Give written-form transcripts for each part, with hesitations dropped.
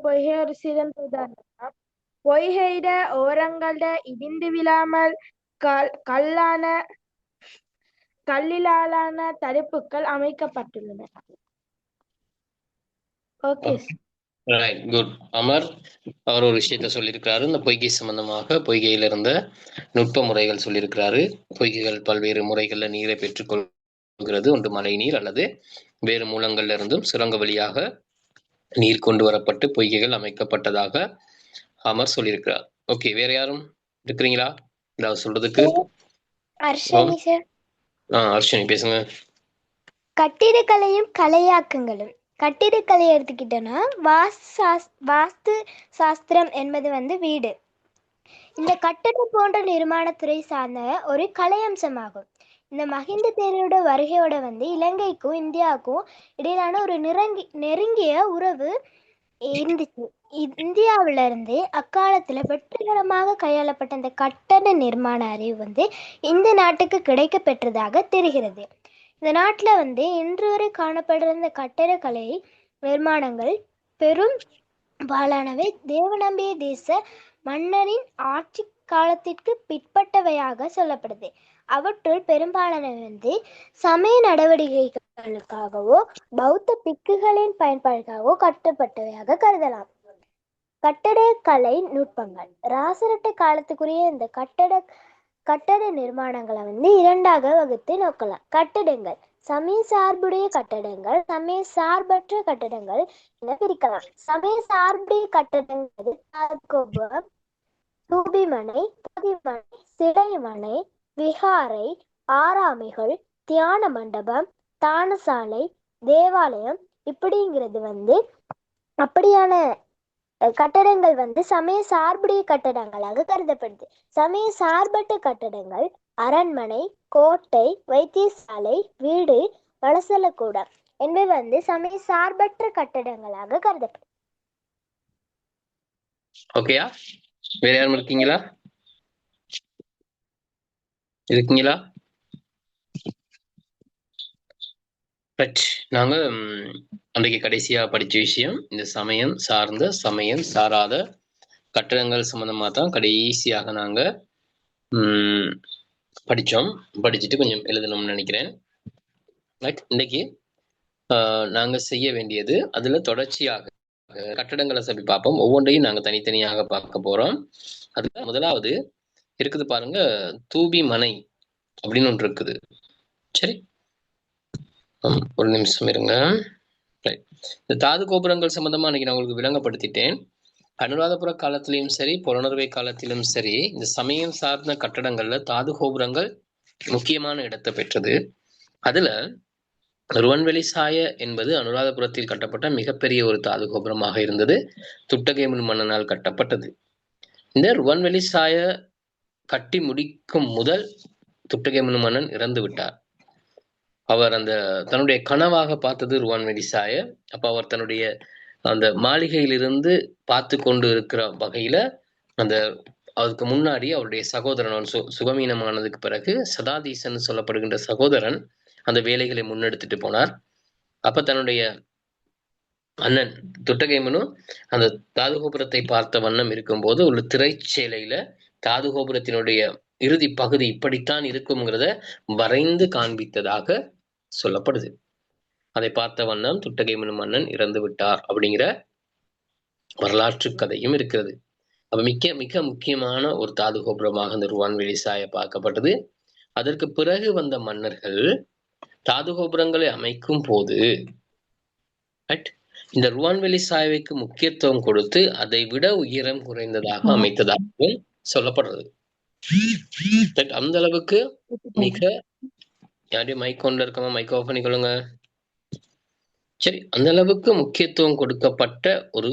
பொய்கை ஒரு சிறந்த உதாரணம். பொய்கையிட ஓரங்கள்ட இடிந்து விழாமல் கல்லிலான தடுப்புகள் அமைக்கப்பட்டுள்ளன. ஓகே. Right, good. அமர் அவர் ஒரு விஷயத்த சொல்லியிருக்கிறாரு. இந்த பொய்கை சம்பந்தமாக பொய்கையில இருந்த நுட்ப முறைகள் சொல்லியிருக்கிறாரு. பொய்கைகள் பல்வேறு முறைகள்ல நீரை பெற்றுக்கொள்கிறது. ஒன்று மழை நீர் அல்லது வேறு மூலங்கள்ல இருந்தும் சுரங்க வழியாக நீர் கொண்டு வரப்பட்டு பொய்கைகள் அமைக்கப்பட்டதாக அமர் சொல்லியிருக்கிறார். ஓகே, வேற யாரும் இருக்கிறீங்களா ஏதாவது சொல்றதுக்கு? அர்ஷினி பேசுங்க. கட்டிடக்கலையும் கலையாக்கங்களும். கட்டிடக்கலை எடுத்துக்கிட்டோன்னா வாஸ்து சாஸ்திரம் என்பது வீடு. இந்த கட்டடம் போன்ற நிர்மாணத்துறை சார்ந்த ஒரு கலை அம்சமாகும். இந்த மஹிந்த தேரரோட வருகையோட இலங்கைக்கும் இந்தியாவுக்கும் இடையிலான ஒரு நெருங்கிய உறவு இருந்துச்சு. இந்தியாவில இருந்து அக்காலத்துல வெற்றிகரமாக கையாளப்பட்ட இந்த கட்டட நிர்மாண அறிவு இந்த நாட்டுக்கு கிடைக்க பெற்றதாக தெரிகிறது. இந்த நாட்டில் இன்று வரை காணப்படுற இந்த கட்டடக்கலை நிர்மாணங்கள் பெரும் பாலானவை தேவநம்பிய தேச மன்னரின் ஆட்சி காலத்திற்கு பிற்பட்டவையாக சொல்லப்படுது. அவற்றுள் பெரும்பாலானவை சமய நடவடிக்கைகளுக்காகவோ பௌத்த பிக்குகளின் பயன்பாடுக்காகவோ கட்டப்பட்டவையாக கருதலாம். கட்டடக்கலை நுட்பங்கள். ராசரட்ட காலத்துக்குரிய இந்த கட்டட நிர்மாணங்களை இரண்டாக வகுத்து நோக்கலாம். கட்டடங்கள் சமய சார்புடைய கட்டடங்கள், சமய சார்பற்ற கட்டடங்கள் என பிரிக்கலாம். சமய சார்புடைய கட்டடங்கள் கோபுரம், தூபிமனை, பொதிமனை, சிறைமனை, விகாரை, ஆராமிகள், தியான மண்டபம், தானசாலை, தேவாலயம் இப்படிங்கிறது அப்படியான கட்டடங்கள் சமய சார்புடைய கட்டடங்களாக கருதப்படுது. சமய சார்பற்ற கட்டடங்கள் அரண்மனை, கோட்டை, வைத்தியசாலை, வீடு, வலசலக்கூடம் என்பவை சமய சார்பற்ற கட்டடங்களாக கருதப்படுது. ஓகேயா? வேற யாரும் இருக்கீங்களா? நாங்க அன்றைக்கு கடைசியா படிச்ச விஷயம் இந்த சமயம் சார்ந்த சமயம் சாராத கட்டடங்கள் சம்பந்தமா தான் கடைசியாக நாங்க படிச்சோம். படிச்சுட்டு கொஞ்சம் எழுதணும்னு நினைக்கிறேன். இன்னைக்கு நாங்க செய்ய வேண்டியது அதுல தொடர்ச்சியாக கட்டடங்களை சபை பார்ப்போம். ஒவ்வொன்றையும் நாங்க தனித்தனியாக பார்க்க போறோம். அதுல முதலாவது இருக்குது பாருங்க, தூபி மனை அப்படின்னு ஒன்று இருக்குது. சரி, ஒரு நிமிஷம் இருங்க. இந்த தாது கோபுரங்கள் சம்பந்தமா அன்னைக்கு நான் உங்களுக்கு விளங்கப்படுத்திட்டேன். அனுராதபுர காலத்திலும் சரி, புலனறுவை காலத்திலும் சரி, இந்த சமயம் சார்ந்த கட்டடங்கள்ல தாது கோபுரங்கள் முக்கியமான இடத்தை பெற்றது. அதுல ருவன்வெளி சாய என்பது அனுராதபுரத்தில் கட்டப்பட்ட மிகப்பெரிய ஒரு தாது கோபுரமாக இருந்தது. துட்டகேமுன் மன்னனால் கட்டப்பட்டது. இந்த ருவன்வெளி சாய கட்டி முடிக்கும் முதல் துட்டகேமுன் மன்னன் இறந்து விட்டார். அவர் அந்த தன்னுடைய கனவாக பார்த்தது ருவான்வெளி சாய. அப்ப அவர் தன்னுடைய அந்த மாளிகையிலிருந்து பார்த்து கொண்டு இருக்கிற வகையில அதுக்கு முன்னாடி அவருடைய சகோதரன் சுகமீனமானதுக்கு பிறகு சதாதீசன் சொல்லப்படுகின்ற சகோதரன் அந்த வேலைகளை முன்னெடுத்துட்டு போனார். அப்ப தன்னுடைய அண்ணன் துட்டகைமனும் அந்த தாதுகோபுரத்தை பார்த்த வண்ணம் இருக்கும்போது ஒரு திரைச்சேலையில தாதுகோபுரத்தினுடைய இறுதி பகுதி இப்படித்தான் இருக்குங்கிறத வரைந்து காண்பித்ததாக சொல்லப்படுது. அதை பார்த்த வண்ணம் துட்டகைமனு மன்னன் இறந்து விட்டார் அப்படிங்கிற வரலாற்று கதையும் இருக்கிறது. அப்ப மிக மிக முக்கியமான ஒரு தாது கோபுரமாக இந்த ருவான்வெளி சாய பார்க்கப்பட்டது. அதற்கு பிறகு வந்த மன்னர்கள் தாது கோபுரங்களை அமைக்கும் போது இந்த ருவான்வெளி சாயவைக்கு முக்கியத்துவம் கொடுத்து அதை விட உயரம் குறைந்ததாக அமைத்ததாகவும் சொல்லப்படுறது. அந்த அளவுக்கு மிக யாரையும் மைக் கொண்டு இருக்கமா, மைக் ஆஃப் பண்ணிக்கொள்ளுங்க. சரி, அந்த அளவுக்கு முக்கியத்துவம் கொடுக்கப்பட்ட ஒரு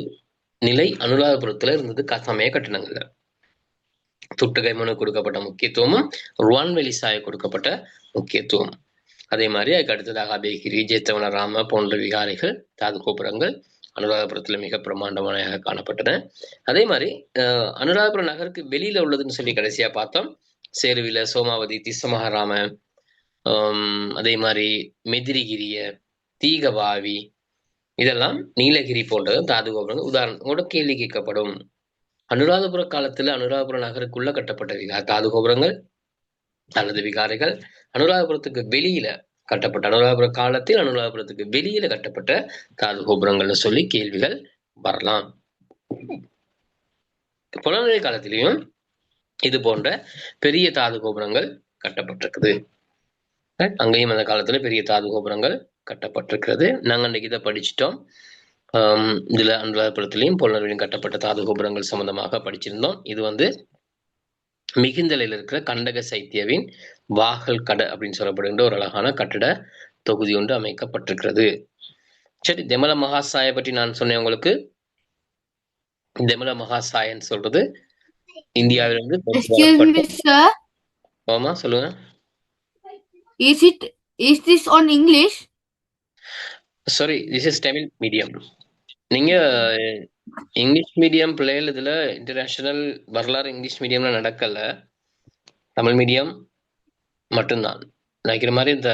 நிலை அனுராதபுரத்துல இருந்தது சமய கட்டணங்கள்ல. துட்டகைமனு கொடுக்கப்பட்ட முக்கியத்துவமும் ருவான்வெளி சாய கொடுக்கப்பட்ட முக்கியத்துவம். அதே மாதிரி அதுக்கு அடுத்ததாக அபேகிரி, ஜேத்தவனராம போன்ற விகாரைகள் தாது கோபுரங்கள் அனுராதபுரத்துல மிக பிரமாண்டமாக காணப்பட்டன. அதே மாதிரி அனுராதபுரம் நகருக்கு வெளியில உள்ளதுன்னு சொல்லி கடைசியா பார்த்தோம். சேருவில சோமாவதி, திசமஹராம, அதே மாதிரி மெதிரிகிரிய, தீகவாவி, இதெல்லாம் நீலகிரி போன்ற தாது கோபுரங்கள். உதாரணம் உங்களோட கேள்வி கேட்கப்படும். அனுராதபுர காலத்துல அனுராதபுர நகருக்குள்ள கட்டப்பட்ட தாது கோபுரங்கள் அல்லது விகாரைகள், அனுராதபுரத்துக்கு வெளியில கட்டப்பட்ட அனுராதபுர காலத்தில் அனுராதபுரத்துக்கு வெளியில கட்டப்பட்ட தாது கோபுரங்கள்னு சொல்லி கேள்விகள் வரலாம். புலநிலை காலத்திலையும் இது போன்ற பெரிய தாது கோபுரங்கள் கட்டப்பட்டிருக்குது. அங்கேயும் அந்த காலத்துல பெரிய தாது கோபுரங்கள் கட்டப்பட்டிருக்கிறது. நாங்க அன்னைக்கு இதை படிச்சுட்டோம். இதுல அனுராதபுரத்திலையும் புலனர்விலையும் கட்டப்பட்ட தாது கோபுரங்கள் சம்பந்தமாக படிச்சிருந்தோம். இது வந்து மிகுந்தலையில் இருக்கிற கண்டக சைத்தியவின் வாகல் கட அப்படின்னு சொல்லப்படுகின்ற ஒரு அழகான கட்டிட தொகுதி ஒன்று அமைக்கப்பட்டிருக்கிறது. சரி, தெமல மகாசாய பற்றி நான் சொன்னேன் உங்களுக்கு. தெமல மகாசாயன்னு சொல்றது இந்தியாவிலிருந்து ஆமா, சொல்லுங்க. Is this on English? Sorry, this is Tamil medium. நீங்க இங்கிலீஷ் மீடியம் பிள்ளைகள் இதுல இன்டர்நேஷனல் வரலாறு இங்கிலீஷ் மீடியம்ல நடக்கல, தமிழ் மீடியம் மட்டும்தான். நினைக்கிற மாதிரி இந்த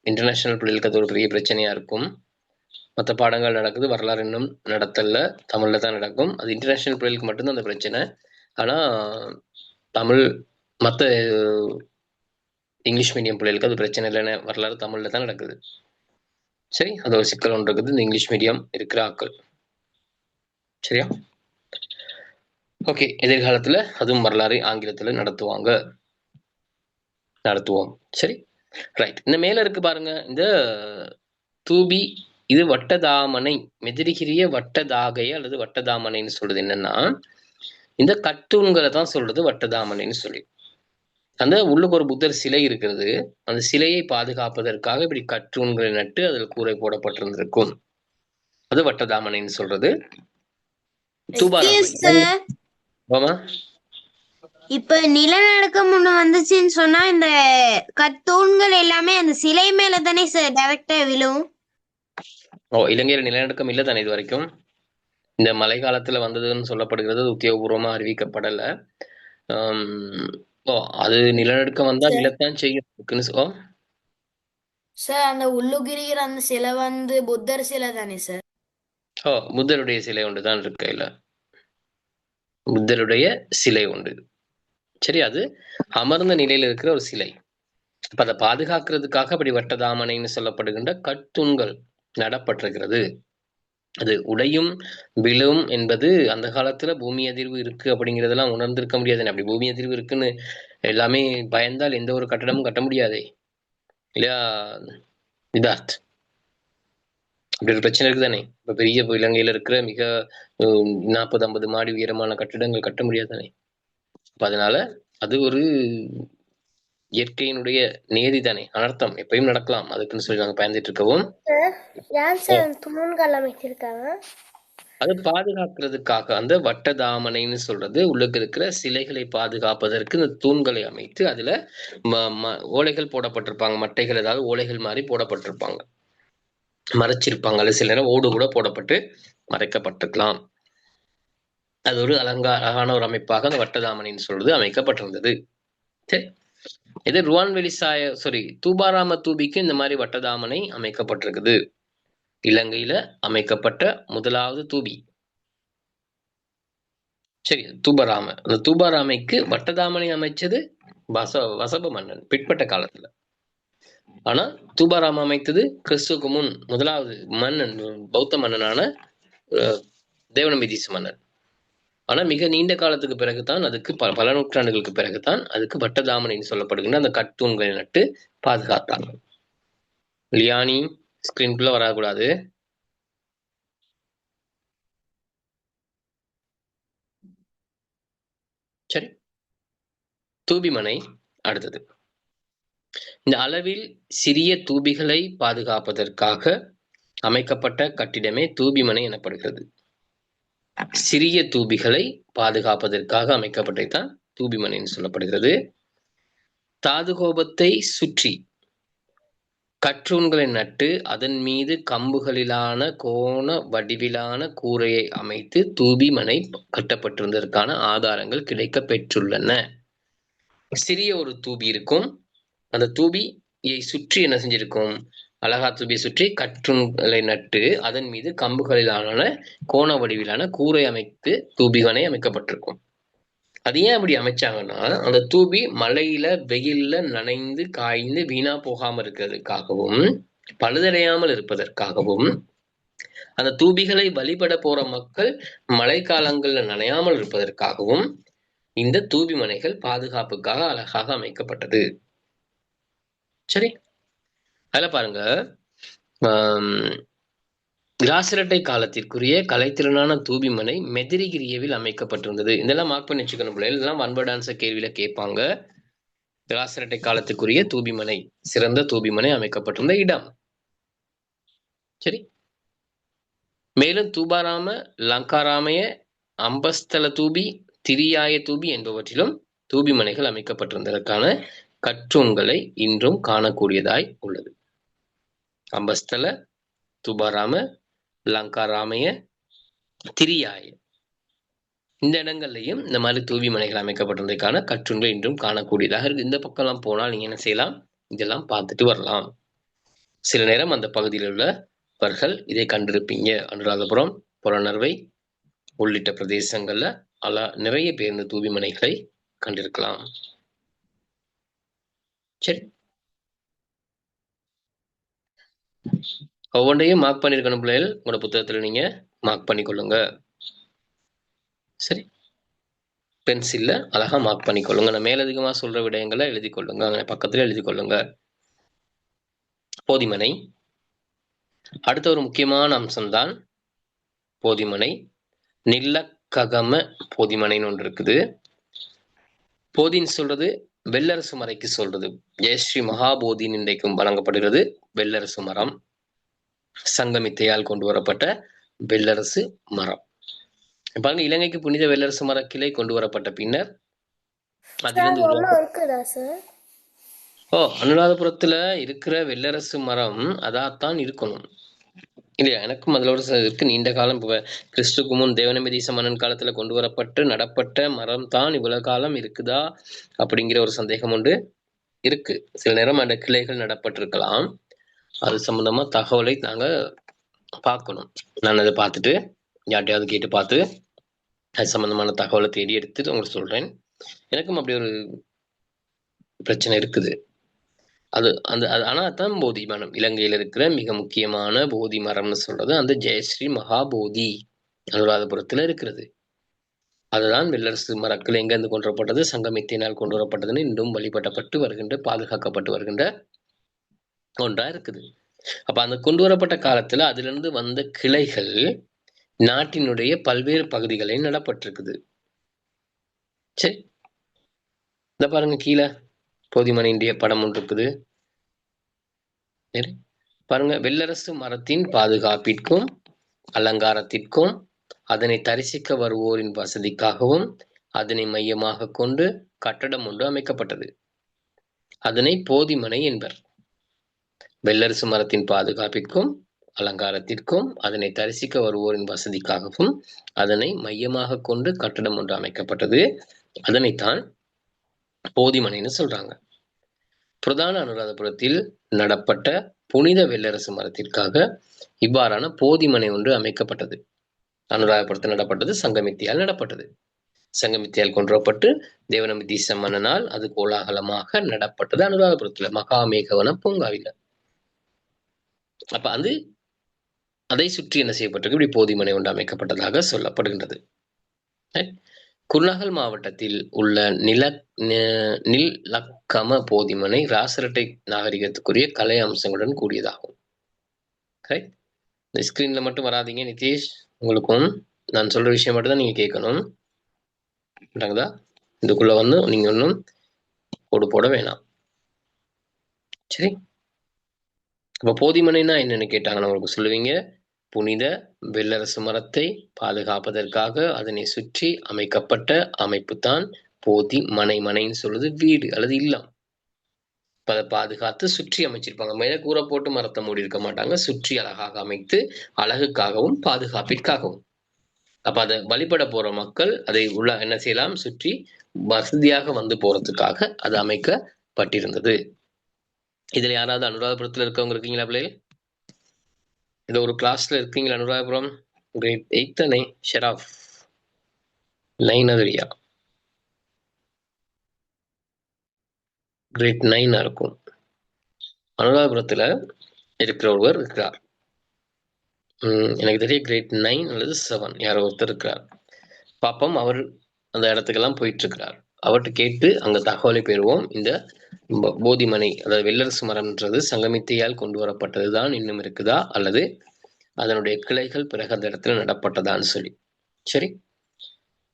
இன்டர்நேஷனல் பிள்ளைகளுக்கு அது ஒரு பெரிய பிரச்சனையா இருக்கும். மற்ற பாடங்கள் நடக்குது, வரலாறு இன்னும் நடத்தல, தமிழ்ல தான் நடக்கும். அது இன்டர்நேஷனல் பிள்ளைகளுக்கு மட்டும்தான் அந்த பிரச்சனை. ஆனா தமிழ் மற்ற இங்கிலீஷ் மீடியம் பிள்ளைகளுக்கு அது பிரச்சனை இல்லைன்னு, வரலாறு தமிழ்ல தான் நடக்குது. சரி, அது ஒரு சிக்கல் ஒன்று இருக்குது இந்த இங்கிலீஷ் மீடியம் இருக்கிற ஆக்கள். சரியா? ஓகே, எதிர்காலத்துல அதுவும் வரலாறு ஆங்கிலத்துல நடத்துவோம். சரி, ரைட். இந்த மேல இருக்கு பாருங்க, இந்த தூபி, இது வட்டதாமனை, மெதிரிகிரிய வட்டதாகை அல்லது வட்டதாமனைன்னு சொல்றது என்னன்னா, இந்த கட்டூன்களை தான் சொல்றது வட்டதாமனைன்னு சொல்லி. அந்த உள்ளுக்கு ஒரு புத்தர் சிலை இருக்கிறது, அந்த சிலையை பாதுகாப்பதற்காக இப்படி கற்றூன்களை நட்டு அதில் கூரை போடப்பட்டிருந்திருக்கும். அது வட்டதாமனைன்னு சொல்றது. இப்ப நிலநடுக்கம் ஒண்ணு வந்துச்சுன்னு சொன்னா இந்த கத்தூண்கள் எல்லாமே அந்த சிலை மேல தானே சார் டைரக்டா விழும்? இலங்கையில நிலநடுக்கம் இல்ல தானே இது வரைக்கும். இந்த மழை காலத்துல வந்ததுன்னு சொல்லப்படுகிறது, உத்தியோகபூர்வமா அறிவிக்கப்படல. அது நிலநடுக்கம் வந்தா நிலத்தான் செய்யும். சார் அந்த உள்ளுகிரிகிற அந்த சிலை வந்து புத்தர் சிலை தானே சார்? புத்தருடைய சிலை ஒன்று தான் இருக்கு. இல்ல, புத்தருடைய சிலை உண்டு. சரி, அது அமர்ந்த நிலையில இருக்கிற ஒரு சிலை. அப்ப அதை பாதுகாக்கிறதுக்காக அப்படி வட்டதாமனைன்னு சொல்லப்படுகின்ற கட்டுண்கள் நடப்பட்டிருக்கிறது. அது உடையும் விழும் என்பது அந்த காலத்துல பூமி அதிர்வு இருக்கு அப்படிங்கிறதெல்லாம் உணர்ந்திருக்க முடியாது. அப்படி பூமி அதிர்வு இருக்குன்னு எல்லாமே பயந்தால் எந்த ஒரு கட்டடமும் கட்ட முடியாதே இல்லையா சித்தார்த்? அப்படி ஒரு பிரச்சனை இருக்குதானே. இப்ப பெரிய இலங்கையில இருக்கிற மிக 40-50 மாடி உயரமான கட்டிடங்கள் கட்ட முடியாதானே. அப்ப அதனால அது ஒரு இயற்கையினுடைய நேதி தானே, அனர்த்தம் எப்பயும் நடக்கலாம். அதுக்குன்னு சொல்லி நாங்க பயந்துட்டு இருக்கவும் அது பாதுகாக்கிறதுக்காக அந்த வட்டதாமனைன்னு சொல்றது உள்ளுக்கு இருக்கிற சிலைகளை பாதுகாப்பதற்கு இந்த தூண்களை அமைத்து அதுல ஓலைகள் போடப்பட்டிருப்பாங்க, மட்டைகள் ஏதாவது ஓலைகள் மாதிரி போடப்பட்டிருப்பாங்க, மறைச்சிருப்பாங்க. அல்லது சில நேரம் ஓடு கூட போடப்பட்டு மறைக்கப்பட்டிருக்கலாம். அது ஒரு அழகான ஒரு அமைப்பாக அந்த வட்டதாமனைன்னு சொல்றது அமைக்கப்பட்டிருந்தது. சரி, இது ருவான்வெளி தூபாராம தூபிக்கு இந்த மாதிரி வட்டதாமனை அமைக்கப்பட்டிருக்குது. இலங்கையில அமைக்கப்பட்ட முதலாவது தூபி. சரி, தூபராம. அந்த தூபாராமைக்கு வட்டதாமனை அமைச்சது வசப மன்னன் பிற்பட்ட காலத்துல. ஆனா தூபாராம அமைத்தது கிறிஸ்துவுக்கு முன் முதலாவது மன்னன், பௌத்த மன்னனான தேவநம்பிதீச மன்னன். ஆனா மிக நீண்ட காலத்துக்கு பிறகுதான், அதுக்கு பல நூற்றாண்டுகளுக்கு பிறகுதான் அதுக்கு வட்டதாமனைன்னு சொல்லப்படுகின்ற அந்த கட்டூன்களை நட்டு பாதுகாத்தாங்க. லியானி ஸ்கிரீன்குள்ள வரக்கூடாது. சரி, தூபிமனை அடுத்தது. இந்த அளவில் சிறிய தூபிகளை பாதுகாப்பதற்காக அமைக்கப்பட்ட கட்டிடமே தூபிமனை எனப்படுகிறது. சிறிய தூபிகளை பாதுகாப்பதற்காக அமைக்கப்பட்டதுதான் தூபிமனைன்னு சொல்லப்படுகிறது. தாதுகோபத்தை சுற்றி கற்றூன்களை நட்டு அதன் மீது கம்புகளிலான கோண வடிவிலான கூரையை அமைத்து தூபிமனை கட்டப்பட்டிருந்ததற்கான ஆதாரங்கள் கிடைக்க பெற்றுள்ளன. சிறிய ஒரு தூபி இருக்கும், அந்த தூபியை சுற்றி என்ன செஞ்சிருக்கும், அழகா தூபியை சுற்றி கற்றுங்களை நட்டு அதன் மீது கம்புகளிலான கோண வடிவிலான கூரை அமைத்து தூபிகனை அமைக்கப்பட்டிருக்கும். அது ஏன் அப்படி அமைச்சாங்கன்னா, அந்த தூபி மழையில வெயில்ல நனைந்து காய்ந்து வீணா போகாம இருக்கிறதுக்காகவும், பழுதடையாமல் இருப்பதற்காகவும், அந்த தூபிகளை வழிபட போற மக்கள் மழை காலங்கள்ல நனையாமல் இருப்பதற்காகவும் இந்த தூபி மனைகள் பாதுகாப்புக்காக அழகாக அமைக்கப்பட்டது. சரி, அதுல பாருங்க, கிராசிரட்டை காலத்திற்குரிய கலைத்திறனான தூபிமனை மெதிரிகிரியவில் அமைக்கப்பட்டிருந்தது. இதெல்லாம் மார்க் பண்ணி வச்சுக்கணும் பிள்ளைகள். இதெல்லாம் ஒன்பது ஆன்சர் கேள்வியில கேட்பாங்க. கிராசிரட்டை காலத்துக்குரிய தூபிமனை, சிறந்த தூபிமனை அமைக்கப்பட்டிருந்த இடம். சரி, மேலும் தூபாராம, லங்காராமய, அம்பஸ்தல தூபி, திரியாய தூபி என்பவற்றிலும் தூபிமனைகள் அமைக்கப்பட்டிருந்ததற்கான கற்றூண்களை இன்றும் காணக்கூடியதாய் உள்ளது. அம்பஸ்தல, தூபாராம, லங்காராமய, திரியாய இந்த இடங்கள்லையும் இந்த மாதிரி தூபி மனைகள் அமைக்கப்பட்டிருந்ததுக்கான கற்றூண்கள் இன்றும் காணக்கூடியதாக இருக்கு. இந்த பக்கம்லாம் போனால் நீங்க என்ன செய்யலாம், இதெல்லாம் பார்த்துட்டு வரலாம். சில நேரம் அந்த பகுதியில் உள்ளவர்கள் இதை கண்டிருப்பீங்க. அனுராதபுரம், புறநர்வை உள்ளிட்ட பிரதேசங்கள்ல நிறைய பேர் இந்த தூபி மனைகளை கண்டிருக்கலாம். சரி, ஒவ்வொன்றையும் மார்க் பண்ணிருக்கணும் பிள்ளைகள். உங்களோட புத்தகத்துல நீங்க மார்க் பண்ணிக்கொள்ளுங்க. சரி, பென்சில்ல அழகா மார்க் பண்ணிக்கொள்ளுங்க. நான் மேலதிகமா சொல்ற விடயங்களை எழுதி கொள்ளுங்க, பக்கத்துல எழுதி கொள்ளுங்க. போதிமனை அடுத்த ஒரு முக்கியமான அம்சம்தான் போதிமனை. நில்லக்ககம போதிமனைன்னு ஒன்று இருக்குது. போதின்னு சொல்றது வெள்ளரசு மரைக்கு சொல்றது. ஜெயஸ்ரீ மகாபோதின்னு இன்றைக்கும் வழங்கப்படுகிறது. வெள்ளரசு மரம், சங்கமித்தையால் கொண்டு வரப்பட்ட வெள்ளரசு மரம். பாருங்க, இலங்கைக்கு புனித வெள்ளரசு மர கிளை கொண்டு வரப்பட்ட பின்னர் அனுராதபுரத்துல இருக்கிற வெள்ளரசு மரம் அதாத்தான் இருக்கணும் இல்லையா? எனக்கும் அதுல ஒரு இருக்கு. நீண்ட காலம் கிறிஸ்துக்கு முன் தேவநம்பிதீச மன்னன் காலத்துல கொண்டு வரப்பட்டு நடப்பட்ட மரம் தான் இவ்வளவு காலம் இருக்குதா அப்படிங்கிற ஒரு சந்தேகம் உண்டு இருக்கு. சில நேரம் அந்த கிளைகள் நடப்பட்டிருக்கலாம். அது சம்பந்தமா தகவலை நாங்க பார்க்கணும். நான் அதை பார்த்துட்டு யார்ட்டையாவது கேட்டு பார்த்து அது சம்பந்தமான தகவலை தேடி எடுத்துட்டு உங்களுக்கு சொல்றேன். எனக்கும் அப்படி ஒரு பிரச்சனை இருக்குது. ஆனா அதான் போதி மரம். இலங்கையில இருக்கிற மிக முக்கியமான போதி மரம்னு சொல்றது அந்த ஜெயஸ்ரீ மகாபோதி அனுராதபுரத்துல இருக்கிறது. அதுதான் வெள்ளரசு மரங்கள் எங்க இருந்து கொண்டு வரப்பட்டது, சங்கமித்தினால் கொண்டு வரப்பட்டதுன்னு இன்றும் வழிபட்டப்பட்டு வருகின்ற, பாதுகாக்கப்பட்டு வருகின்ற ஒன்றா இருக்குது. அப்ப அந்த கொண்டு வரப்பட்ட காலத்துல அதுல இருந்து வந்த கிளைகள் நாட்டினுடைய பல்வேறு பகுதிகளில் நடப்பட்டிருக்குது. சரி, இந்த பாருங்க, கீழே போதிமனையினுடைய படம் ஒன்று இருக்குது. பாருங்க, வெள்ளரசு மரத்தின் பாதுகாப்பிற்கும் அலங்காரத்திற்கும் அதனை தரிசிக்க வருவோரின் வசதிக்காகவும் அதனை மையமாக கொண்டு கட்டடம் ஒன்று அமைக்கப்பட்டது. அதனை போதிமனை என்பர். வெள்ளரசு மரத்தின் பாதுகாப்பிற்கும் அலங்காரத்திற்கும் அதனை தரிசிக்க வருவோரின் வசதிக்காகவும் அதனை மையமாக கொண்டு கட்டடம் ஒன்று அமைக்கப்பட்டது. அதனைத்தான் போதிமனைன்னு சொல்றாங்க. பிரதான அனுராதபுரத்தில் நடப்பட்ட புனித வெள்ளரசு மரத்திற்காக இவ்வாறான போதிமனை ஒன்று அமைக்கப்பட்டது. அனுராதபுரத்தில் நடப்பட்டது சங்கமித்தியால் நடப்பட்டது. சங்கமித்தியால் கொண்டுவரப்பட்டு தேவநம்பிதீச மன்னனால் அது கோலாகலமாக நடப்பட்டது அனுராதபுரத்துல மகாமேகவன பூங்காவில. அப்ப அதை சுற்றி என்ன செய்யப்பட்டிருக்கு, இப்படி போதிமனை ஒன்று அமைக்கப்பட்டதாக சொல்லப்படுகின்றது. குருநாகல் மாவட்டத்தில் உள்ள நில்லக்கம போதிமனை ராசரட்டை நாகரிகத்துக்குரிய கலை அம்சங்களுடன் கூடியதாகும். இந்த ஸ்கிரீன்ல மட்டும் வராதிங்க நிதேஷ், உங்களுக்கும் நான் சொல்ற விஷயம் மட்டும் தான் நீங்க கேட்கணும். இதுக்குள்ள வந்து நீங்க ஒன்றும் கோடு போட வேணாம். சரி, இப்ப போதிமனைனா என்னன்னு கேட்டாங்கன்னா உங்களுக்கு சொல்லுவீங்க, புனித வெள்ளரசு மரத்தை பாதுகாப்பதற்காக அதனை சுற்றி அமைக்கப்பட்ட அமைப்பு தான் போதி மனை. மனைன்னு சொல்றது வீடு அல்லது இல்லம். அதை பாதுகாத்து சுற்றி அமைச்சிருப்பாங்க. மேல கூரை போட்டு மரத்தை மூடி இருக்க மாட்டாங்க. சுற்றி அழகாக அமைத்து அழகுக்காகவும் பாதுகாப்பிற்காகவும். அப்ப அதை வழிபட போற மக்கள் அதை உள்ள என்ன செய்யலாம், சுற்றி வசதியாக வந்து போறதுக்காக அது அமைக்கப்பட்டிருந்தது. இதுல யாராவது அனுராதபுரத்துல இருக்கவங்க இருக்கீங்களா பிள்ளைகள்? இந்த ஒரு கிளாஸ்ல இருக்கீங்களா அனுராதபுரம்? கிரேட் 8 தானே? ஷெராஃப் 9 அதுரியா? கிரேட் 9 இருக்கும். அனுராதபுரத்துல இருக்கிற ஒருவர் இருக்கிறார். எனக்கு தெரிய கிரேட் 9 அல்லது 7 யாரோ ஒருத்தர் இருக்கிறார். பாப்போம், அவர் அந்த இடத்துக்கெல்லாம் போயிட்டு இருக்கிறார். அவர்கிட்ட கேட்டு அங்க தகவலை பெறுவோம். இந்த போதிமனை அதாவது வெள்ளரசு மரம்ன்றது சங்கமித்தையால் கொண்டு வரப்பட்டதுதான் இன்னும் இருக்குதா, அல்லது அதனுடைய கிளைகள் பிறகு அந்த இடத்துல நடப்பட்டதான்னு சொல்லி. சரி,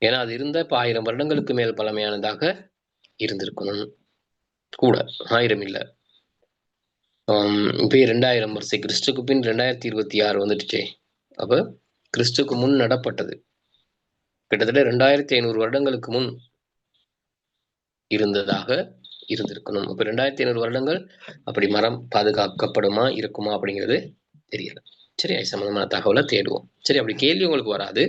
ஏன்னா அது இருந்த இப்ப 1000 வருடங்களுக்கு மேல் பழமையானதாக இருந்திருக்கணும். கூட 1000 இல்ல, இப்போ 2000 வருஷம் கிறிஸ்துக்கு பின் 2026 வந்துடுச்சே. அப்ப கிறிஸ்துக்கு முன் நடப்பட்டது. கிட்டத்தட்ட 2500 வருடங்களுக்கு முன் இருந்ததாக இருந்திருக்கணும். இப்ப 2500 வருடங்கள் அப்படி மரம் பாதுகாக்கப்படுமா இருக்குமா அப்படிங்கிறது தெரியல. சரி, அது சம்பந்தமான தகவலை தேடுவோம். சரி, அப்படி கேள்வி உங்களுக்கு வராது.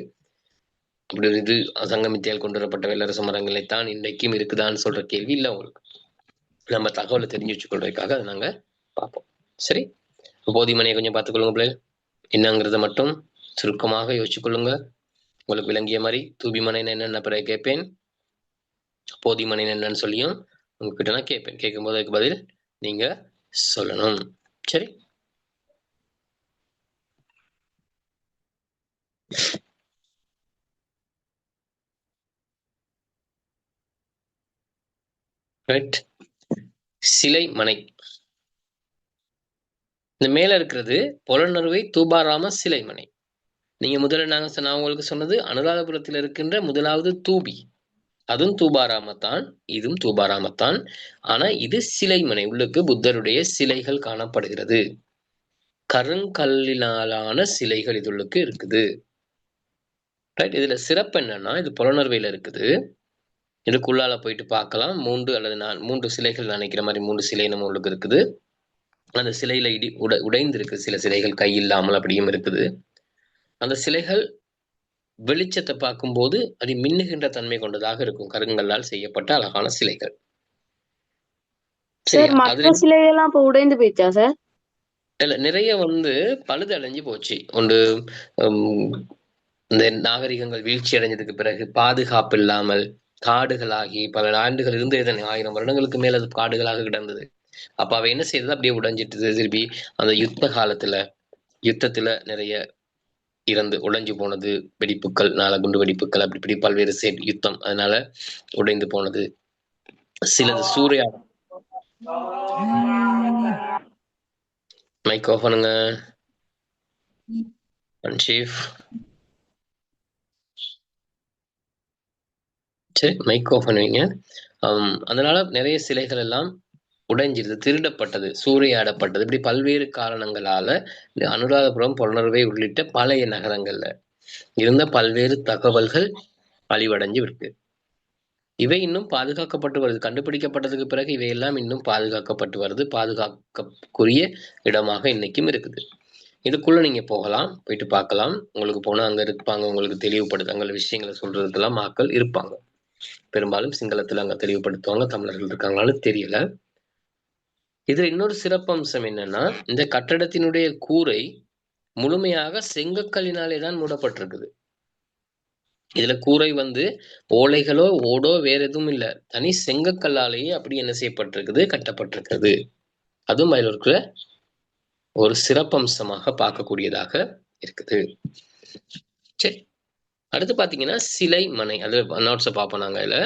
அப்படி இது சங்கமித்தியால் கொண்டு வரப்பட்ட வெள்ளரசு மரங்களை தான் இன்றைக்கும் இருக்குதான்னு சொல்ற கேள்வி இல்லை உங்களுக்கு. நம்ம தகவலை தெரிஞ்சு வச்சுக்கொள்றதுக்காக அதை நாங்க பார்ப்போம். சரி, போதிமனையை கொஞ்சம் பார்த்துக்கொள்ளுங்க பிள்ளைகள். என்னங்கிறத மட்டும் சுருக்கமாக யோசிச்சுக்கொள்ளுங்க. உங்களுக்கு விளங்கிய மாதிரி தூபிமனைன்னு என்னென்ன பிறகு கேட்பேன், போதிமனைன்னு என்னன்னு சொல்லியும் உங்ககிட்ட நான் கேட்பேன். கேட்கும்போது அதுக்கு பதில் நீங்க சொல்லணும். சரி, ரைட். சிலை மனை இந்த மேல இருக்கிறது பொலனறுவை தூபாராம சிலை மனை. நீங்க முதல்ல நான் உங்களுக்கு சொன்னது அனுராதபுரத்தில் இருக்கின்ற முதலாவது தூபி, அதுவும் தூபாராமத்தான், இதுவும் தூபாராமத்தான். ஆனா இது சிலை மனை, உள்ளுக்கு புத்தருடைய சிலைகள் காணப்படுகிறது. கருங்கல்லினாலான சிலைகள் இதுள்ளுக்கு இருக்குது. ரைட். இதுல சிறப்பு என்னன்னா, இது புலனர்வையில இருக்குது. இதுக்குள்ளால போயிட்டு பார்க்கலாம். 3 அல்லது 3 சிலைகள் நினைக்கிற மாதிரி 3 சிலை நம்ம உள்ளுக்கு இருக்குது. அந்த சிலையில உடைந்திருக்கு சில சிலைகள், கை இல்லாமல் அப்படியும் இருக்குது. அந்த சிலைகள் வெளிச்சத்தை பார்க்கும்போது அது மின்னுகின்ற தன்மை கொண்டதாக இருக்கும். கருங்கல்லால் செய்யப்பட்ட அழகான சிலைகள். சார், மற்ற சிலையெல்லாம் இப்ப உடைந்து போயிடுச்சா சார்? இல்ல, நிறைய பழுது அடைஞ்சு போச்சு. ஒன்று இந்த நாகரிகங்கள் வீழ்ச்சி அடைஞ்சதுக்கு பிறகு பாதுகாப்பு இல்லாமல் காடுகளாகி பல ஆண்டுகள் இருந்தே தானே, 1000 வருடங்களுக்கு மேல அது காடுகளாக கிடந்தது. அப்ப அவ என்ன செய்தது, அப்படியே உடைஞ்சிட்டு திருப்பி அந்த யுத்தத்துல நிறைய உடைஞ்சு போனது. வெடிப்புக்கள், குண்டு வெடிப்புக்கள், அப்படி பல்வேறு யுத்தம், அதனால உடைந்து போனது. சிலது சூறையாடல். மைக் ஆஃப் பண்ணுங்க சீஃப். சரி, மைக் ஆஃப் பண்ணுவீங்க. அதனால நிறைய சிலைகள் எல்லாம் உடைஞ்சிருது, திருடப்பட்டது, சூறையாடப்பட்டது. இப்படி பல்வேறு காரணங்களால அனுராதபுரம், புலனறுவை உள்ளிட்ட பழைய நகரங்கள்ல இருந்த பல்வேறு தகவல்கள் அழிவடைஞ்சு இருக்கு. இவை இன்னும் பாதுகாக்கப்பட்டு வருது. கண்டுபிடிக்கப்பட்டதுக்கு பிறகு இவையெல்லாம் இன்னும் பாதுகாக்கப்பட்டு வருது. பாதுகாக்கக்கூடிய இடமாக இன்னைக்கும் இருக்குது. இதுக்குள்ள நீங்க போகலாம், போயிட்டு பார்க்கலாம். உங்களுக்கு போனா அங்க இருப்பாங்க, உங்களுக்கு தெளிவுபடுத்த அங்க விஷயங்களை சொல்றதுக்கெல்லாம் மக்கள் இருப்பாங்க. பெரும்பாலும் சிங்களத்துல அங்க தெளிவுபடுத்துவாங்க. தமிழர்கள் இருக்காங்களான்னு தெரியல. இதுல இன்னொரு சிறப்பம்சம் என்னன்னா, இந்த கட்டடத்தினுடைய கூரை முழுமையாக செங்கக்கல்லினாலே தான் மூடப்பட்டிருக்குது. இதுல கூரை ஓலைகளோ ஓடோ வேற எதுவும் இல்ல, தனி செங்கக்கல்லாலேயே அப்படி என்ன செய்யப்பட்டிருக்குது, கட்டப்பட்டிருக்கிறது. அதுவும் அதில் இருக்கிற ஒரு சிறப்பம்சமாக பார்க்கக்கூடியதாக இருக்குது. சரி, அடுத்து பாத்தீங்கன்னா சிலை மனை. அது நோட்ஸை பார்ப்போம் நாங்க. இதுல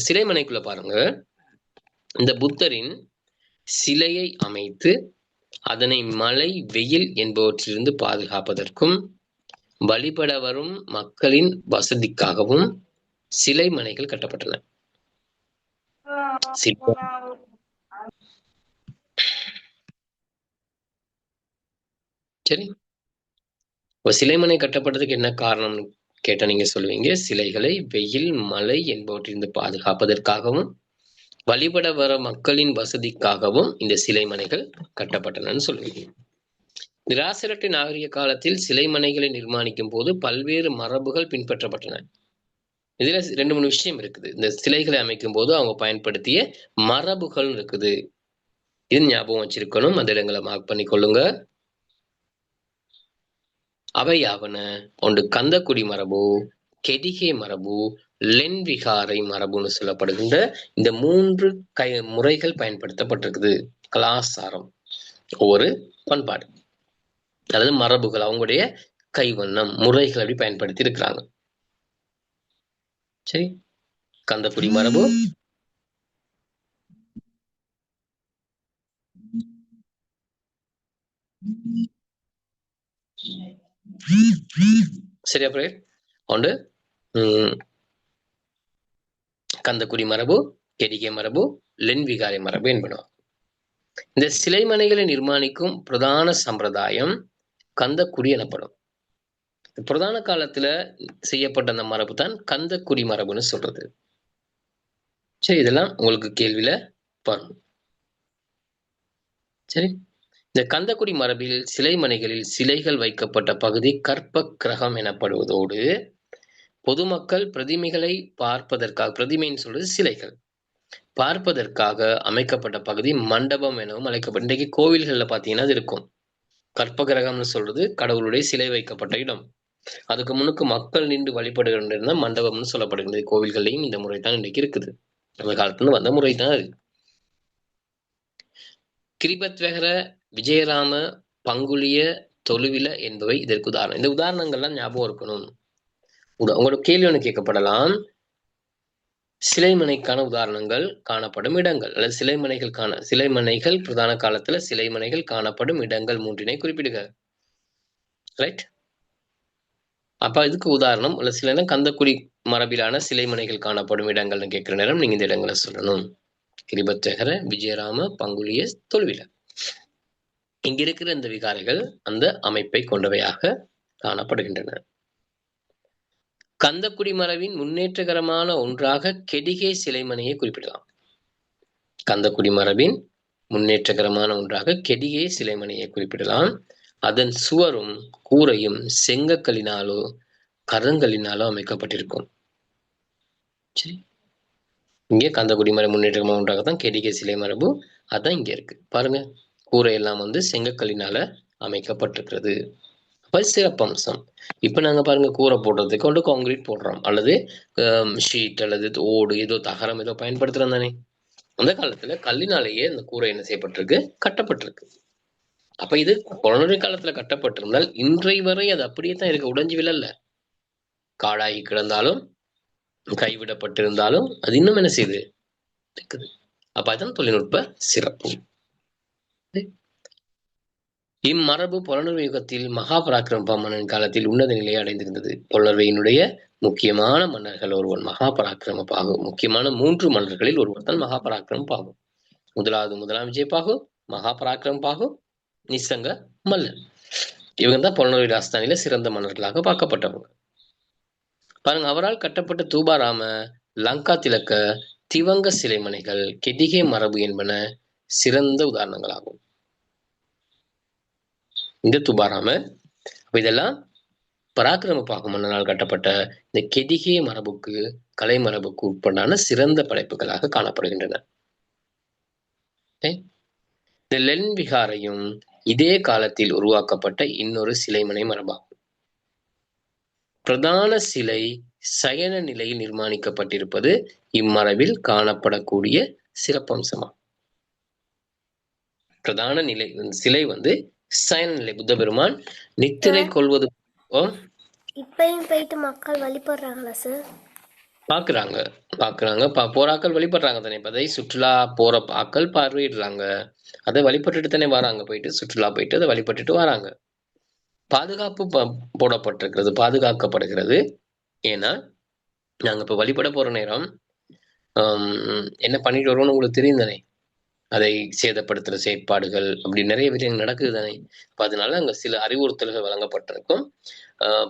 சிலை மனைக்குள்ள பாருங்க, இந்த புத்தரின் சிலையை அமைத்து அதனை மழை, வெயில் என்பவற்றிலிருந்து பாதுகாப்பதற்கும் வழிபட வரும் மக்களின் வசதிக்காகவும் சிலை மனைகள் கட்டப்பட்டன. சரி, சிலைமனை கட்டப்பட்டதுக்கு என்ன காரணம் கேட்டா நீங்க சொல்லுவீங்க, சிலைகளை வெயில், மழை என்பவற்றிலிருந்து பாதுகாப்பதற்காகவும் வழிபட வர மக்களின் வசதிக்காகவும் இந்த சிலைமனைகள் கட்டப்பட்டனன்னு சொல்லுவீங்க. நிராசிரட்டு நாகரிக காலத்தில் சிலைமனைகளை நிர்மாணிக்கும் போது பல்வேறு மரபுகள் பின்பற்றப்பட்டன. இதுல 2-3 விஷயம் இருக்குது. இந்த சிலைகளை அமைக்கும் போது அவங்க பயன்படுத்திய மரபுகள் இருக்குது. இது ஞாபகம் வச்சிருக்கணும். அந்த இடங்களை மார்க் பண்ணி கொள்ளுங்க. அவையாவன ஒன்று கந்தக்குடி மரபு, கெடிகே மரபு, லென்விகாரை மரபுன்னு சொல்லப்படுகின்ற இந்த 3 முறைகள் பயன்படுத்தப்பட்டிருக்குது. கலாசாரம் ஒவ்வொரு பண்பாடு அதாவது மரபுகள் அவங்களுடைய கைவண்ணம் முறைகள் அப்படி பயன்படுத்தி இருக்கிறாங்க. சரி, கந்தக்குடி மரபு, சரி, அப்புறம் ஒன்று கந்தக்குடி மரபு, கெடிகே மரபு, லென்விகாரை மரபு என்பன. இந்த சிலைமனைகளை நிர்மாணிக்கும் பிரதான சம்பிரதாயம் கந்தக்குடி எனப்படும். பிரதான காலத்துல செய்யப்பட்ட அந்த மரபு தான் கந்தக்குடி மரபுன்னு சொல்றது. சரி, இதெல்லாம் உங்களுக்கு கேள்வியில வரும். சரி, இந்த கந்தக்குடி மரபில் சிலைமனைகளில் சிலைகள் வைக்கப்பட்ட பகுதி கற்ப கிரகம் எனப்படுவதோடு பொதுமக்கள் பிரதிமைகளை பார்ப்பதற்காக, பிரதிமைன்னு சொல்றது சிலைகள் பார்ப்பதற்காக அமைக்கப்பட்ட பகுதி மண்டபம் எனவும் அழைக்கப்படும். இன்றைக்கு கோவில்கள்ல பாத்தீங்கன்னா அது இருக்கும். கற்ப கிரகம்னு சொல்றது கடவுளுடைய சிலை வைக்கப்பட்ட இடம். அதுக்கு முன்னுக்கு மக்கள் நின்று வழிபடுகின்ற மண்டபம்னு சொல்லப்படுகிறது. கோவில்கள்லையும் இந்த முறை தான் இன்றைக்கு இருக்குது. அந்த காலத்துல வந்த முறை தான் அது. கிரிபத்வெகர, விஜயராம, பங்குலிய, தொழுவில என்பவை இதற்கு உதாரணம். இந்த உதாரணங்கள்லாம் ஞாபகம் இருக்கணும். உங்களோட கேள்வி ஒன்று கேட்கப்படலாம். சிலைமனைக்கான உதாரணங்கள் காணப்படும் இடங்கள் அல்லது சிலைமனைகள் பிரதான காலத்துல சிலைமனைகள் காணப்படும் இடங்கள் 3 குறிப்பிடுக. ரைட், அப்ப இதுக்கு உதாரணம் அல்ல சில நேரம் கந்தக்குடி மரபிலான சிலைமனைகள் காணப்படும் இடங்கள்னு கேட்கிற நேரம் நீங்க இந்த இடங்களை சொல்லணும். கிரிபத்வெகர, விஜயராம, பங்குலிய, தொழுவில. இங்க இருக்கிற இந்த விகாரைகள் அந்த அமைப்பை கொண்டவையாக காணப்படுகின்றன. கந்தக்குடி மரபின் முன்னேற்றகரமான ஒன்றாக கெடிகே சிலைமனையை குறிப்பிடலாம். கந்தக்குடி மரபின் முன்னேற்றகரமான ஒன்றாக கெடிகே சிலைமனையை குறிப்பிடலாம். அதன் சுவரும் கூரையும் செங்கக்கலினாலோ கருங்கலினாலோ அமைக்கப்பட்டிருக்கும். சரி, இங்கே கந்தக்குடி மரபு முன்னேற்றகரமான ஒன்றாகத்தான் கெடிகே சிலை மரபு அதான் இங்க இருக்கு பாருங்க. கூரை எல்லாம் செங்கக்கலினால அமைக்கப்பட்டிருக்கிறது. அப்ப சிறப்பம்சம். இப்ப நாங்க பாருங்க கூரை போடுறதுக்கு கொண்டு கான்கிரீட் போடுறோம் அல்லது ஷீட் அல்லது ஓடு ஏதோ தகரம் ஏதோ பயன்படுத்துறோம் தானே. அந்த காலத்துல கல்லினாலேயே இந்த கூரை என்ன செய்யப்பட்டிருக்கு, கட்டப்பட்டிருக்கு. அப்ப இது புலனுரை காலத்துல கட்டப்பட்டிருந்தால் இன்றை வரை அது அப்படியே தான் இருக்கு, உடைஞ்சு விழல. காடாகி கிடந்தாலும் கைவிடப்பட்டிருந்தாலும் அது இன்னும் என்ன செய்யுது இருக்குது. அப்ப அதுதான் தொழில்நுட்ப சிறப்பு. இம்மரபு புலனர்வு யுகத்தில் மகாபராக்கிரம மன்னன் காலத்தில் உன்னத நிலையை அடைந்திருந்தது. புலனர்வையினுடைய முக்கியமான மன்னர்கள் ஒருவன் மகாபராக்கிரம பாகு. முக்கியமான 3 மன்னர்களில் ஒருவர் தான் மகாபராக்கிரம பாகு. முதலாம் விஜயபாகு, மகாபராக்கிரம பாகு, நிசங்க மல்லன். இவங்க தான் புலனர்வை ராஜஸ்தானில சிறந்த மன்னர்களாக பார்க்கப்பட்டவங்க. பாருங்க, அவரால் கட்டப்பட்ட தூபாராம, லங்கா திலக்க, திவங்க சிலைமனைகள் கெடிகே மரபு என்பன சிறந்த உதாரணங்களாகும். இந்த துபாராம, இதெல்லாம் பராக்கிரம பாகு மன்னனால் கட்டப்பட்ட இந்த கெடிகே மரபுக்கு, கலை மரபுக்கு உட்படான சிறந்த படைப்புகளாக காணப்படுகின்றன. இந்த லென்விகாரையும் இதே காலத்தில் உருவாக்கப்பட்ட இன்னொரு சிலைமனை மரபாகும். பிரதான சிலை சயன நிலையில் நிர்மாணிக்கப்பட்டிருப்பது இம்மரபில் காணப்படக்கூடிய சிறப்பம்சமாகும். பிரதான நிலை சிலை சயன நிலை, புத்த பெருமான் நித்திரை கொள்வது இப்பயும் போயிட்டு மக்கள் வழிபடுறாங்களா சார்? பாக்குறாங்க போராக்கள் வழிபடுறாங்க தானே. இப்ப அதை சுற்றுலா போற ஆக்கள் பார்வையிடுறாங்க, அதை வழிபட்டுட்டு தானே வராங்க. போயிட்டு சுற்றுலா போயிட்டு அதை வழிபட்டுட்டு வராங்க. பாதுகாப்பு போடப்பட்டிருக்கிறது, பாதுகாக்கப்படுகிறது. ஏன்னா நாங்க இப்ப வழிபட போற நேரம் என்ன பண்ணிட்டு வருவோம்னு உங்களுக்கு தெரியும் தானே. அதை சேதப்படுத்துற செயற்பாடுகள் அப்படி நிறைய விஷயங்கள் நடக்குது தானே. அப்ப அதனால அங்க சில அறிவுறுத்தல்கள் வழங்கப்பட்டிருக்கும்,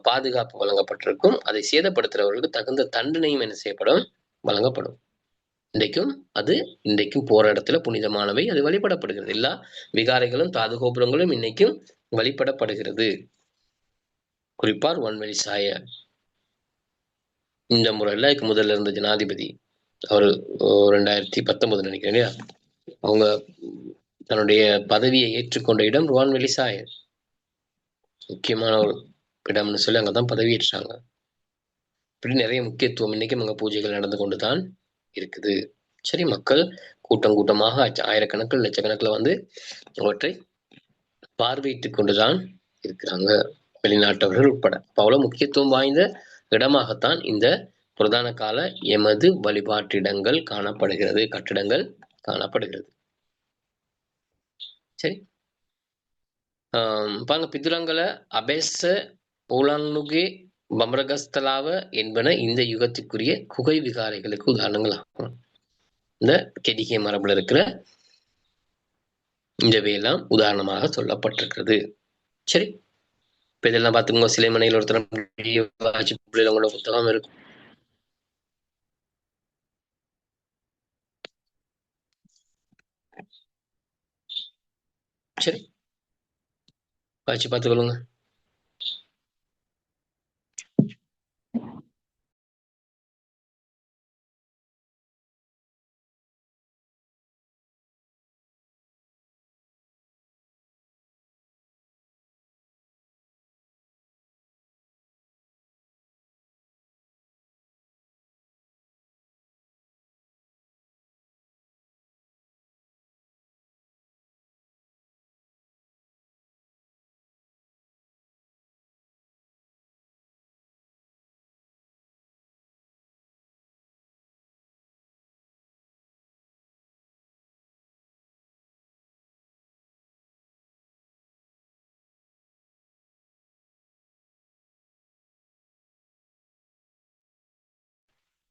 பாதுகாப்பு வழங்கப்பட்டிருக்கும். அதை சேதப்படுத்துறவர்களுக்கு தகுந்த தண்டனையும் என்ன செய்யப்படும், வழங்கப்படும். இன்றைக்கும் போற இடத்துல புனிதமானவை, அது வழிபடப்படுகிறது. எல்லா விகாரைகளும் தாது கோபுரங்களும் இன்னைக்கும் வழிபடப்படுகிறது. குறிப்பார் வன்வெளி சாய இந்த முறையில முதல்ல இருந்த ஜனாதிபதி அவர் 2019 நினைக்கிறேன், அவங்க தன்னுடைய பதவியை ஏற்றுக்கொண்ட இடம் ருவான்வெளி சாயல். முக்கியமான ஒரு இடம்னு சொல்லி அங்கதான் பதவியேற்றாங்க. இப்படி நிறைய முக்கியத்துவம் இன்னைக்கும் அங்க பூஜைகள் நடந்து கொண்டுதான் இருக்குது. சரி, மக்கள் கூட்டம் கூட்டமாக ஆயிரக்கணக்கில் லட்சக்கணக்கில் வந்து அவற்றை பார்வையிட்டுக் கொண்டுதான் இருக்கிறாங்க, வெளிநாட்டவர்கள் உட்பட. அவ்வளவு முக்கியத்துவம் வாய்ந்த இடமாகத்தான் இந்த பிரதான கால எமது வழிபாட்டிடங்கள் காணப்படுகிறது, கட்டிடங்கள் காணப்படுகிறது. சரி, பாருங்க, பிதுரங்கல அபேச ஊலாங்குகே பம்ரகஸ்தலாவ என்பன இந்த யுகத்திற்குரிய குகை விகாரைகளுக்கு உதாரணங்கள் ஆகும். இந்த கெடிகே மரபுல இருக்கிற இந்த வேலாம் உதாரணமாக சொல்லப்பட்டிருக்கிறது. சரி, இப்ப இதெல்லாம் பார்த்துக்கோங்க. சிலைமனையில் ஒருத்தர் உங்களோட புத்தகம் இருக்கும். சரி, வாட்சி பார்த்துக்கொள்ளுங்க.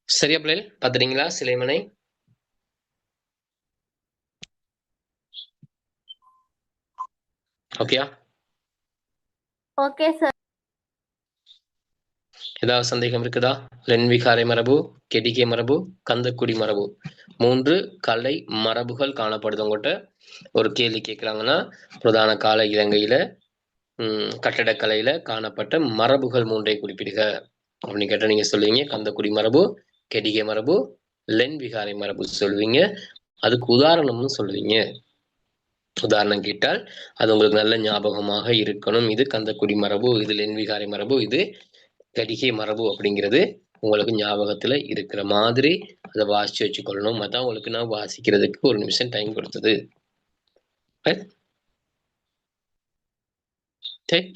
சரியா பிள்ளைகள், பார்த்துட்டீங்களா சிலைமனை? ஓகேயா? Okay sir. ஏதாவது சந்தேகம் இருக்குதா? லென்விகாரை மரபு, கெடிகே மரபு, கந்தக்குடி மரபு, 3 கலை மரபுகள் காணப்படுது. உங்கள்கிட்ட ஒரு கேள்வி கேட்குறாங்கன்னா, பிரதான கால இலங்கையில கட்டடக்கலையில காணப்பட்ட மரபுகள் 3ஐ குறிப்பிடுக அப்படின்னு கேட்டால் நீங்க சொல்லுவீங்க கந்தக்குடி மரபு, கெடிகே மரபு, லென்விகாரை மரபு சொல்லுவீங்க. அதுக்கு உதாரணம்னு சொல்லுவீங்க. உதாரணம் கேட்டால் அது உங்களுக்கு நல்ல ஞாபகமாக இருக்கணும். இது கந்தக்குடி மரபு, இது லென்விகாரை மரபு, இது கடிகை மரபு அப்படிங்கிறது உங்களுக்கு ஞாபகத்துல இருக்கிற மாதிரி அதை வாசிச்சு வச்சுக்கொள்ளணும். அதான் உங்களுக்கு நான் வாசிக்கிறதுக்கு 1 நிமிஷம் டைம் கொடுத்தது.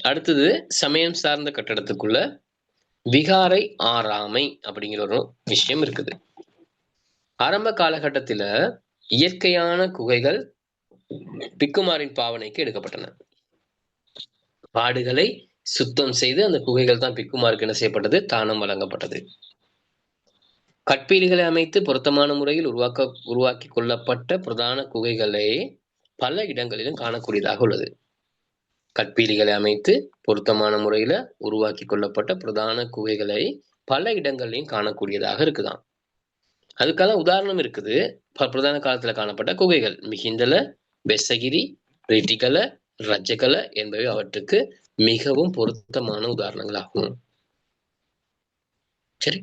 அடுத்தது சமயம் சார்ந்த கட்டடத்துக்குள்ள விகாரை ஆறாமை அப்படிங்கிற ஒரு விஷயம் இருக்குது. ஆரம்ப காலகட்டத்துல இயற்கையான குகைகள் பிக்குமாரின் பாவனைக்கு எடுக்கப்பட்டன. பாடுகளை சுத்தம் செய்து அந்த குகைகள் தான் பிக்குமாருக்கு என்ன செய்யப்பட்டது? தானம் வழங்கப்பட்டது. கட்பீலிகளை அமைத்து பொருத்தமான முறையில் உருவாக்கி கொள்ளப்பட்ட பிரதான குகைகளை பல இடங்களிலும் காணக்கூடியதாக உள்ளது. கட்பீலிகளை அமைத்து பொருத்தமான முறையில உருவாக்கி கொள்ளப்பட்ட பிரதான குகைகளை பல இடங்கள்லையும் காணக்கூடியதாக இருக்குதான். அதுக்கான உதாரணம் இருக்குது. பிரதான காலத்துல காணப்பட்ட குகைகள் மிகிந்தல, பெசகிரி, ரிட்டிகல, ரஜகல என்பவை அவற்றுக்கு மிகவும் பொருத்தமான உதாரணங்களாகும். சரி,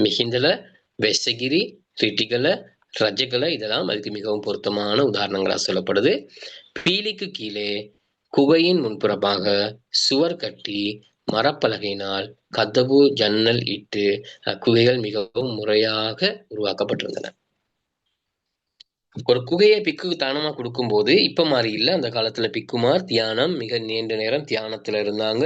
மிகிந்தல, வெசகிரி, ரிட்டிகல, ரஜகல இதெல்லாம் அதுக்கு மிகவும் பொருத்தமான உதாரணங்களா சொல்லப்படுது. பீலிக்கு கீழே குகையின் முன்புறமாக சுவர் கட்டி மரப்பலகையினால் கதவு ஜன்னல் இட்டு அக்குகைகள் மிகவும் முறையாக உருவாக்கப்பட்டிருந்தன. ஒரு குகையை பிக்கு தானமா கொடுக்கும் போது இப்ப மாதிரி இல்ல. அந்த காலத்துல பிக்குமார் தியானம் மிக நீண்ட நேரம் தியானத்துல இருந்தாங்க.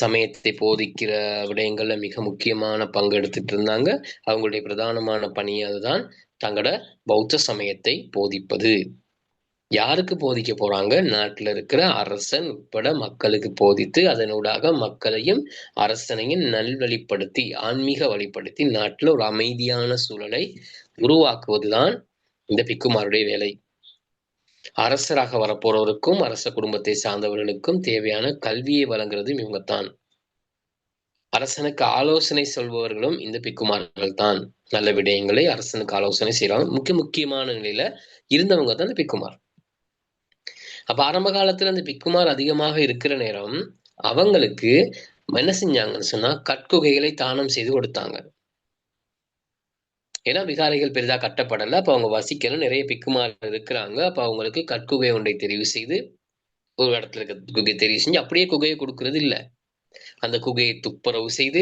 சமயத்தை போதிக்கிற விடயங்கள்ல மிக முக்கியமான பங்கு எடுத்துட்டு இருந்தாங்க. அவங்களுடைய பிரதானமான பணி அதுதான், தங்களோட பௌத்த சமயத்தை போதிப்பது. யாருக்கு போதிக்க போறாங்க? நாட்டுல இருக்கிற அரசன் உட்பட மக்களுக்கு போதித்து அதனூடாக மக்களையும் அரசனையும் நல்வழிப்படுத்தி ஆன்மீக வழிப்படுத்தி நாட்டுல ஒரு அமைதியான சூழலை உருவாக்குவதுதான் இந்த பிக்குமாருடைய வேலை. அரசராக வரப்போறவருக்கும் அரச குடும்பத்தை சார்ந்தவர்களுக்கும் தேவையான கல்வியை வழங்குறது இவங்கத்தான். அரசனுக்கு ஆலோசனை சொல்பவர்களும் இந்த பிக்குமார்கள் தான். நல்ல விடயங்களை அரசனுக்கு ஆலோசனை செய்யறாங்க. முக்கியமான நிலையில இருந்தவங்க தான் இந்த பிக்குமார். அப்ப ஆரம்ப காலத்துல அந்த பிக்குமார் அதிகமாக இருக்கிற நேரம் அவங்களுக்கு என்ன செஞ்சாங்கன்னு சொன்னா கற்குகைகளை தானம் செய்து கொடுத்தாங்க. ஏன்னா விகாரைகள் பெரிதா கட்டப்படலை. அப்போ அவங்க வசிக்கணும். நிறைய பிக்குமார் இருக்கிறாங்க. அப்போ அவங்களுக்கு கற்குகை ஒன்றை தெரிவு செய்து ஒரு இடத்துல இருக்க குகையை தெரிவு செஞ்சு அப்படியே குகையை கொடுக்கறது இல்லை. அந்த குகையை துப்புரவு செய்து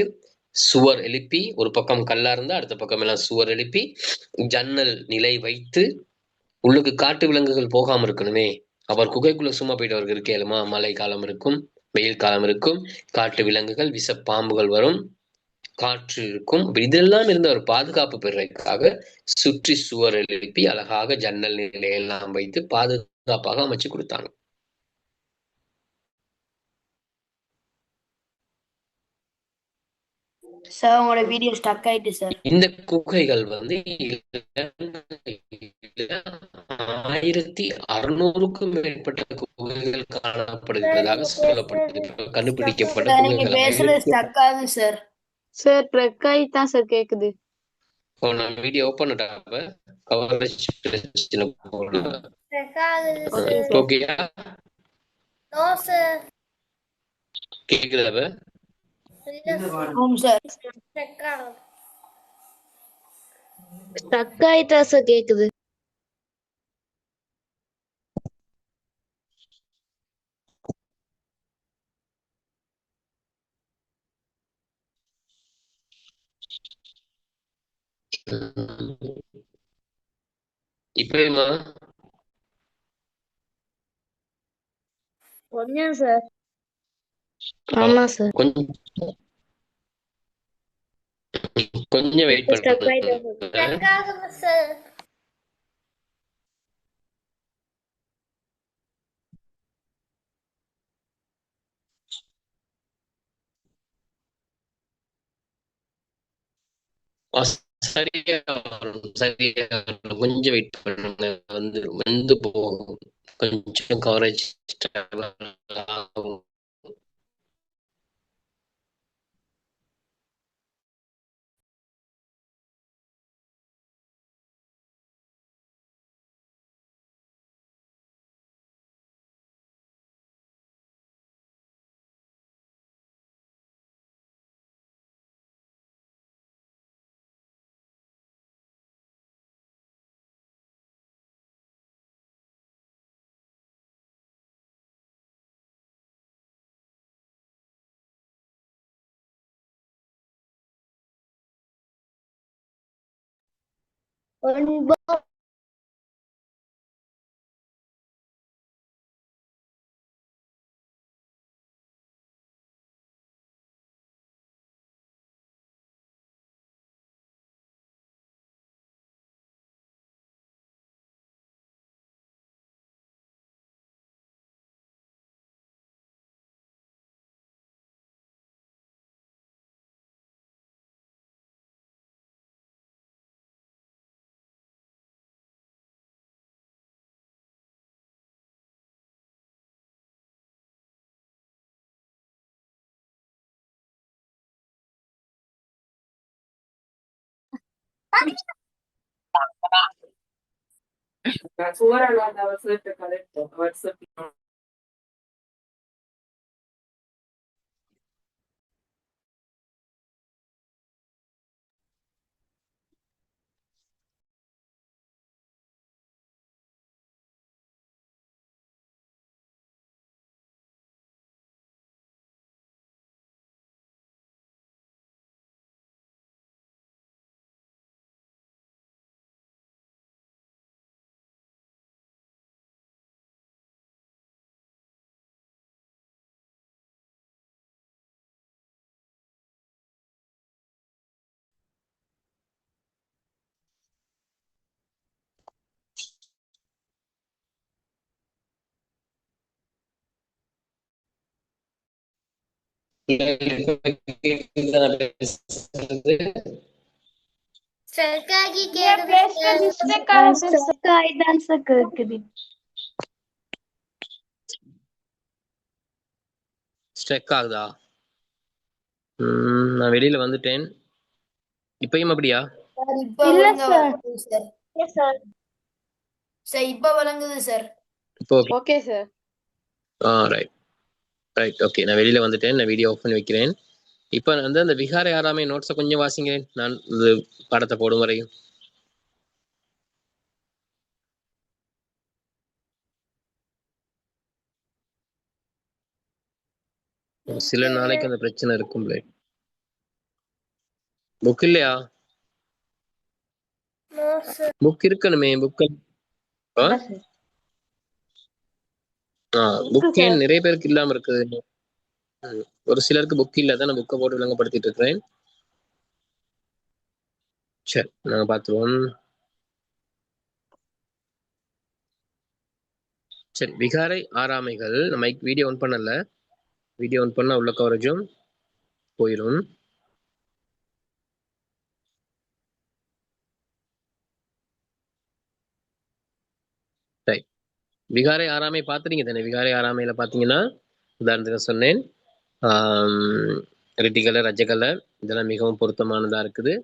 சுவர் எழுப்பி, ஒரு பக்கம் கல்லா இருந்தா அடுத்த பக்கம் எல்லாம் சுவர் எழுப்பி ஜன்னல் நிலை வைத்து உள்ளுக்கு காட்டு விலங்குகள் போகாம இருக்கணுமே. அவர் குகைக்குள்ள சும்மா போயிட்டு அவருக்கு இருக்கேலுமா? மழை காலம் இருக்கும், வெயில் காலம் இருக்கும், காட்டு விலங்குகள், விஷ பாம்புகள் வரும், காற்று இருக்கும். இதெல்லாம் இருந்த ஒரு பாதுகாப்பு பெறதுக்காக சுற்றி சுவர் எழுப்பி அழகாக ஜன்னல் நிலையெல்லாம் வைத்து பாதுகாப்பாக அமைச்சு கொடுத்தாங்க. சார் உங்களோட வீடியோ ஸ்டக் ஆயிட்டு சார். இந்த குகைகள் 1600க்கும் மேற்பட்ட குகைகள் காணப்படுகிறதாக சொல்லப்படுகிறது. கண்டுபிடிக்கப்பட்ட சார் நீங்க குகைகள் பேசுறது ஸ்டக் ஆகுது சார். சார் ட்ரெக் ஆயிட்டு தான் சார் கேக்குது. நான் வீடியோ ஓபன் பண்ணிட்டேன். கவரேஜ் பிரச்சனை போல. ஓகேயா? No sir. கேக்குதா? ஆமாம் சார். ஸ்டக் ஆகுது. ஸ்டக் ஆயிட்டா சார் கேக்குது. இப்பயுமா? கொஞ்சம் சார். ஆமா சார். கொஞ்சம் வெயிட் ஸ்டக் பண்ணுங்க. ஆயிட்டா சார். ஸ்டக் ஆகுது சார். சரியா வரும், சரியா வரும். கொஞ்சம் வெயிட் பண்ணுங்க. வந்து போகும். கொஞ்சம் கவரேஜ் ஆகும். ஸ்டக் ஆகி என் பேசுறது ஸ்டக் ஆகுது சார். ஸ்டக் ஆயிட்டு தான் சார் கேக்குது. ஸ்ட்ரக் ஆகுதா? நான் வெளியில வந்துட்டேன். இப்பயும் அப்படியா? சார் இப்ப இல்ல ஒழுங்கா சார். வழங்குது சார். Yes sir. சார் இப்ப வழங்குது சார். இப்போ okay. Okay sir. Right right okay. நான் வெளியில வந்துட்டேன். நான் வீடியோ ஆஃப் பண்ணி வைக்கிறேன். இப்போ அந்த விகாரை ஆறாமை நோட்ஸை கொஞ்சம் வாசிங்கிறேன். நான் இது பாடத்தை போடும் வரையும். சில நாளைக்கு அந்த பிரச்சனை இருக்கும்ல. புக் இல்லையா? No, sir. புக் இருக்கணுமே. புக் புக் ஏன் நிறைய பேருக்கு இல்லாம இருக்குது? ஒரு சிலருக்கு புக் இல்ல தான் நான் புக்கை போட்டு விளங்கப்படுத்திட்டு இருக்கிறேன். சரி, நாங்க பார்த்துருவோம். சரி, விகாரை ஆறாமைகள். நம்ம வீடியோ ஆன் பண்ணல. வீடியோ ஆன் பண்ணா உள்ள கவரேஜும் போயிடும். ரைட், விகாரை ஆறாமை பார்த்துட்டீங்க தானே? விகாரை ஆறாமையில பார்த்தீங்கன்னா உதாரணத்துக்கு சொன்னேன், ரெட்டிகலை ரஜகலை இதெல்லாம் மிகவும் பொருத்தமானதா இருக்குது.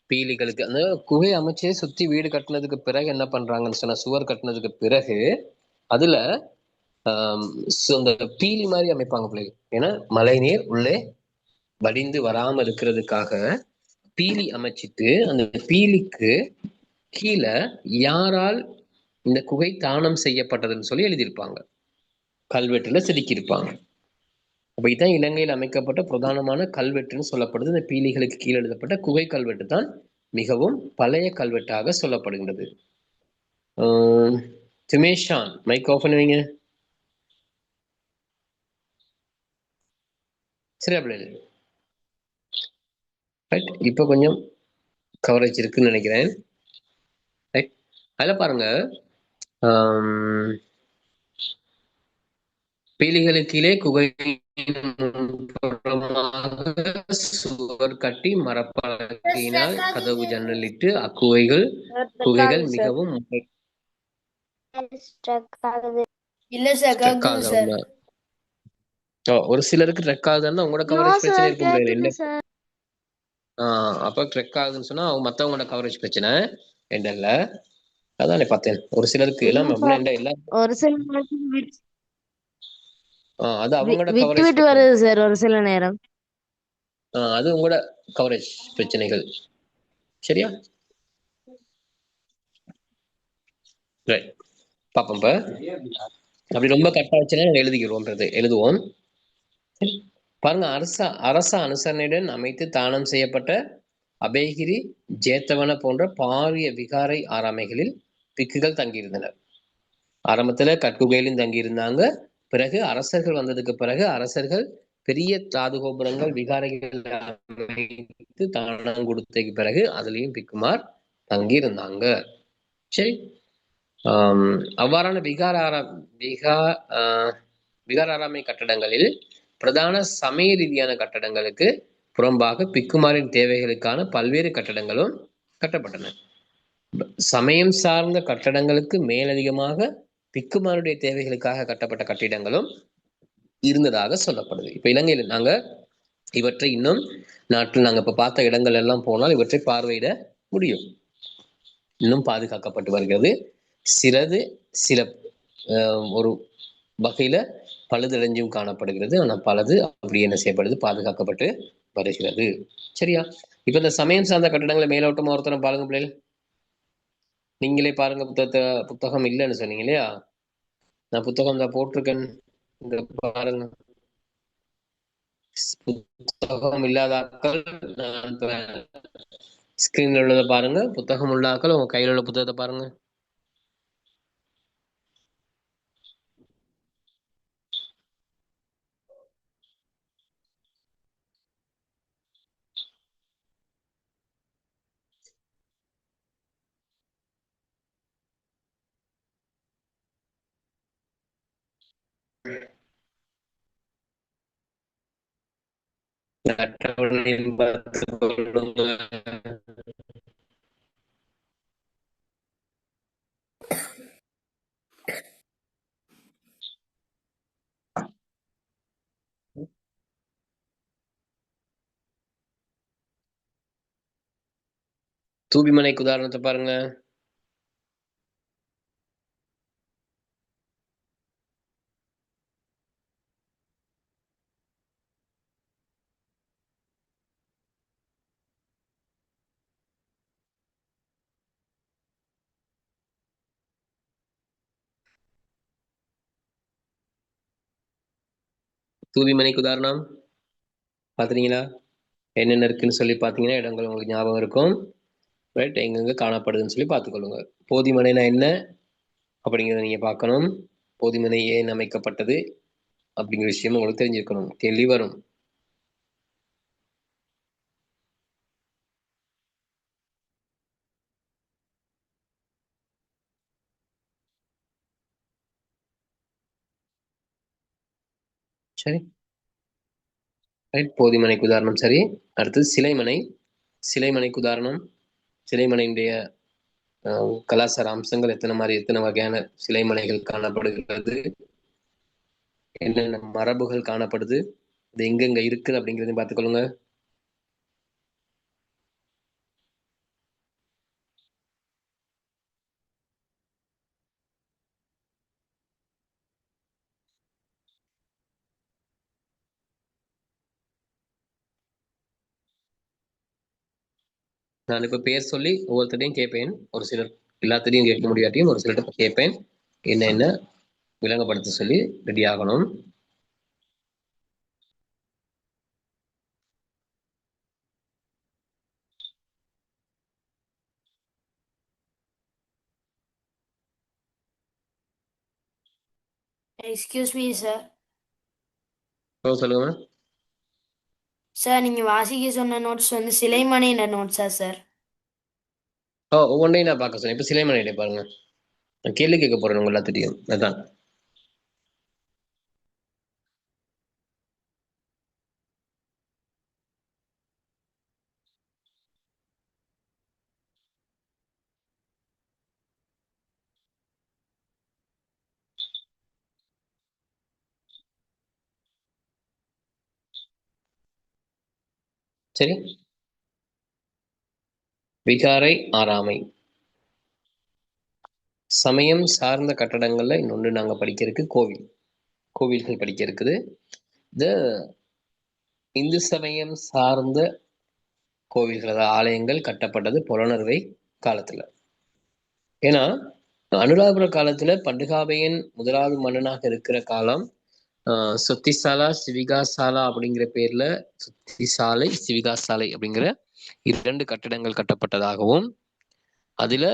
பீலிகளுக்கு அந்த குகை அமைச்சே சுத்தி வீடு கட்டினதுக்கு பிறகு என்ன பண்றாங்கன்னு சொன்னா, சுவர் கட்டினதுக்கு பிறகு அதுல அந்த பீலி மாதிரி அமைப்பாங்க பிள்ளை. ஏன்னா மழை நீர் உள்ளே வடிந்து வராம இருக்கிறதுக்காக பீலி அமைச்சிட்டு அந்த பீலிக்கு கீழே யாரால் இந்த குகை தானம் செய்யப்பட்டதுன்னு சொல்லி எழுதியிருப்பாங்க, கல்வெட்டுல செதுக்கியிருப்பாங்க. அப்ப இதுதான் இலங்கையில் அமைக்கப்பட்ட பிரதானமான கல்வெட்டுன்னு சொல்லப்படுது. இந்த பீலிகளுக்கு கீழே எழுதப்பட்ட குகை கல்வெட்டு தான் மிகவும் பழைய கல்வெட்டாக சொல்லப்படுகின்றது. திமேஷான் மைக் ஆஃப் பண்ணுவீங்க. சரி அப்படி ரைட், இப்போ கொஞ்சம் கவரேஜ் இருக்குன்னு நினைக்கிறேன். ரைட், அதில் பாருங்க, பீலிகளுக்கீழே குகை சுவர் கட்டி மரப்பலகையினால் கதவு ஜன்னலிட்டு அக்குகைகள் குகைகள் மிகவும் இல்ல சார் கேக்குது சார். ஒரு சிலருக்கு ட்ரெக் ஆகுதுன்னா உங்களோட கவரேஜ் பிரச்சனை இருக்கும். அப்ப ட்ரெக் ஆகுதுன்னு சொன்னா அவங்க மத்தவங்களோட கவரேஜ் பிரச்சனை இல்ல. அதானே பார்த்தேன். ஒரு சிலருக்கு எல்லாம் ஒரு சில அது அவங்களோட விட்டு கவரேஜ் விட்டு வருது சார் ஒரு சில நேரம். அது உங்களோட கவரேஜ் பிரச்சனைகள். சரியா? ரைட், பாப்போம். இப்ப அப்படி ரொம்ப கட்டாச்சுன்னா எழுதுவோம். பாருங்க, அரச அனுசரணையுடன் அமைத்து தானம் செய்யப்பட்ட அபயகிரி ஜேத்தவன போன்ற பாரிய விகாரை ஆறாமைகளில் பிக்குகள் தங்கியிருந்தனர். ஆரம்பத்துல கட்குகையிலும் தங்கியிருந்தாங்க. பிறகு அரசர்கள் வந்ததுக்கு பிறகு அரசர்கள் பெரிய தாது கோபுரங்கள் விகாரைகள் அமைத்து தானம் கொடுத்ததுக்கு பிறகு அதுலயும் பிக்குமார் தங்கியிருந்தாங்க. சரி, அவ்வாறான விகாராமை கட்டடங்களில் பிரதான சமய ரீதியான கட்டடங்களுக்கு புறம்பாக பிக்குமாரின் தேவைகளுக்கான பல்வேறு கட்டடங்களும் கட்டப்பட்டன. சமயம் சார்ந்த கட்டடங்களுக்கு மேலதிகமாக பிக்குமாருடைய தேவைகளுக்காக கட்டப்பட்ட கட்டிடங்களும் இருந்ததாக சொல்லப்படுது. இப்ப இலங்கையில் நாங்க இவற்றை இன்னும் நாட்டில் நாங்க இப்ப பார்த்த இடங்கள் எல்லாம் போனால் இவற்றை பார்வையிட முடியும். இன்னும் பாதுகாக்கப்பட்டு வருகிறது. சில ஒரு வகையில பழுதடைஞ்சும் காணப்படுகிறது. ஆனா பலது அப்படி என்ன செய்யப்படுது, பாதுகாக்கப்பட்டு வருகிறது. சரியா? இப்ப இந்த சமயம் சார்ந்த கட்டடங்களை மேலோட்டமா ஒருத்தரம் பாருங்க பிள்ளைகள். நீங்களே பாருங்க, புத்தகம் இல்லைன்னு சொன்னீங்க இல்லையா? நான் புத்தகம் தான் போட்டிருக்கேன், இங்க பாருங்க. புத்தகம் இல்லாத ஆட்கள் நான் ஸ்கிரீன்ல உள்ளதை பாருங்க, புத்தகம் உள்ள ஆட்கள் உங்க கையில உள்ள புத்தகத்தை பாருங்க. அட்டவணையில் பார்த்து கொள்ளுங்க. தூபிமனைக்கு உதாரணத்தை பாருங்க. தூபிமனைக்கு உதாரணம் பார்த்துறீங்களா? என்னென்ன இருக்குன்னு சொல்லி பார்த்தீங்கன்னா இடங்கள் உங்களுக்கு ஞாபகம் இருக்கும். ரைட், எங்கெங்க காணப்படுதுன்னு சொல்லி பார்த்துக்கொள்ளுங்க. போதிமனைனா என்ன அப்படிங்கிறத நீங்க பார்க்கணும். போதிமனை ஏன் அமைக்கப்பட்டது அப்படிங்கிற விஷயம் உங்களுக்கு தெரிஞ்சிருக்கணும். கேள்வி வரும். சரி, ரைட். போதிமனைக்கு உதாரணம் சரி. அடுத்தது சிலைமனை. சிலைமனைக்கு உதாரணம், சிலைமனையினுடைய கலாச்சார அம்சங்கள் எத்தனை வகையான சிலைமனைகள் காணப்படுகிறது, என்னென்ன மரபுகள் காணப்படுது, இது எங்கெங்க இருக்குது அப்படிங்கிறதையும் பார்த்துக்கொள்ளுங்க. நான் இப்ப பேர் சொல்லி ஒவ்வொருத்தரையும் கேட்பேன். ஒரு சிலர் எல்லாத்தையும் கேட்க முடியாட்டியும் ஒரு சிலர்கிட்ட கேட்பேன். என்ன விளங்கப்படுத்த சொல்லி ரெடி ஆகணும். Excuse me sir. சொல்லுங்க. சார் நீங்க வாசிக்க சொன்ன நோட்ஸ் வந்து சிலைமணின்ற நோட்ஸா சார்? ஒவ்வொன்றையும் நான் பார்க்க சொன்னேன். இப்ப சிலைமனையில பாருங்க, நான் கேள்வி கேட்க போறேன் உங்க எல்லாத்திட்டையும். அதான் சரி. விகாரை ஆறாமை. சமயம் சார்ந்த கட்டடங்கள்ல இன்னொன்று நாங்க படிக்கிறதுக்கு கோவில்கள் படிக்க இருக்குது. இந்த இந்து சமயம் சார்ந்த கோவில்கள், அதாவது ஆலயங்கள் கட்டப்பட்டது புலனறுவை காலத்துல. ஏன்னா அனுராதபுர காலத்துல பண்டுகாபையன் முதலாவது மன்னனாக இருக்கிற காலம் சொத்திசாலா சிவிகாசாலா அப்படிங்கிற பேர்ல சொத்திசாலை சிவிகாசாலை அப்படிங்கிற 2 கட்டிடங்கள் கட்டப்பட்டதாகவும், அதுல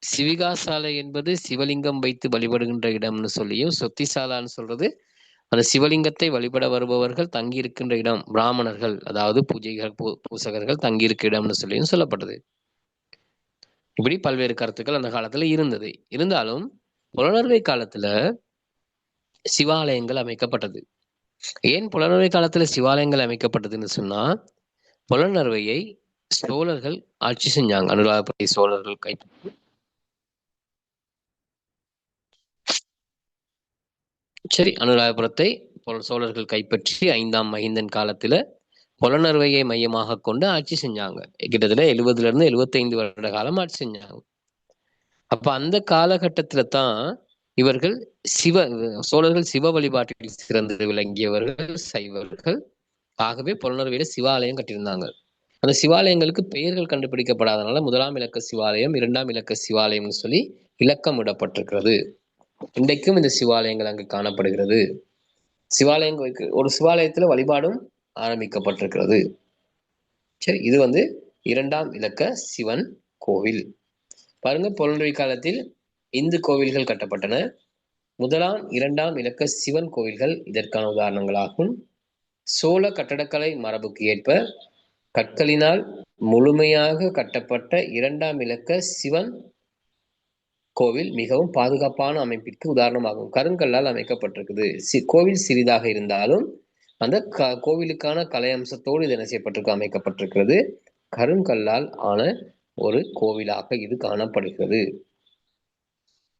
சிவிகாசாலை என்பது சிவலிங்கம் வைத்து வழிபடுகின்ற இடம்னு சொல்லியும், சொத்திசாலான்னு சொல்றது அந்த சிவலிங்கத்தை வழிபட வருபவர்கள் தங்கியிருக்கின்ற இடம், பிராமணர்கள் அதாவது பூசகர்கள் தங்கியிருக்க இடம்னு சொல்லியும் சொல்லப்பட்டது. இப்படி பல்வேறு கருத்துக்கள் அந்த காலத்துல இருந்தது. இருந்தாலும் புலனறுவை காலத்துல சிவாலயங்கள் அமைக்கப்பட்டது. ஏன் புலனறுவை காலத்துல சிவாலயங்கள் அமைக்கப்பட்டதுன்னு சொன்னா, புலனறுவையை சோழர்கள் ஆட்சி செஞ்சாங்க. அனுராதபுரத்தை சோழர்கள் கைப்பற்றி, சரி, அனுராதபுரத்தை சோழர்கள் கைப்பற்றி 5ஆம் மகிந்தன் காலத்துல புலனறுவையை மையமாக கொண்டு ஆட்சி செஞ்சாங்க. கிட்டத்தட்ட 70 இருந்து 75 வருட காலம் ஆட்சி செஞ்சாங்க. அப்ப அந்த காலகட்டத்துல தான் இவர்கள் சோழர்கள் சிவ வழிபாட்டில் சிறந்து விளங்கியவர்கள் சைவர்கள். ஆகவே புலனறுவையில சிவாலயம் கட்டியிருந்தாங்க. அந்த சிவாலயங்களுக்கு பெயர்கள் கண்டுபிடிக்கப்படாதனால 1ஆம் இலக்க சிவாலயம், 2ஆம் இலக்க சிவாலயம்னு சொல்லி இலக்கம் விடப்பட்டிருக்கிறது. இன்றைக்கும் இந்த சிவாலயங்கள் அங்கு காணப்படுகிறது. ஒரு சிவாலயத்துல வழிபாடும் ஆரம்பிக்கப்பட்டிருக்கிறது. சரி, இது 2ஆம் இலக்க சிவன் கோவில். பாருங்க, புலனறுவை காலத்தில் இந்து கோவில்கள் கட்டப்பட்டன. 1ஆம் 2ஆம் இலக்க சிவன் கோவில்கள் இதற்கான உதாரணங்களாகும். சோழ கட்டடக்கலை மரபுக்கு ஏற்ப கற்களினால் முழுமையாக கட்டப்பட்ட 2ஆம் இலக்க சிவன் கோவில் மிகவும் பாதுகாப்பான அமைப்பிற்கு உதாரணமாகும். கருங்கல்லால் அமைக்கப்பட்டிருக்குது. கோவில் சிறிதாக இருந்தாலும் அந்த கோவிலுக்கான கலை அம்சத்தோடு இது என்ன செய்யப்பட்டிருக்கு, அமைக்கப்பட்டிருக்கிறது. கருங்கல்லால் ஆன ஒரு கோவிலாக இது காணப்படுகிறது.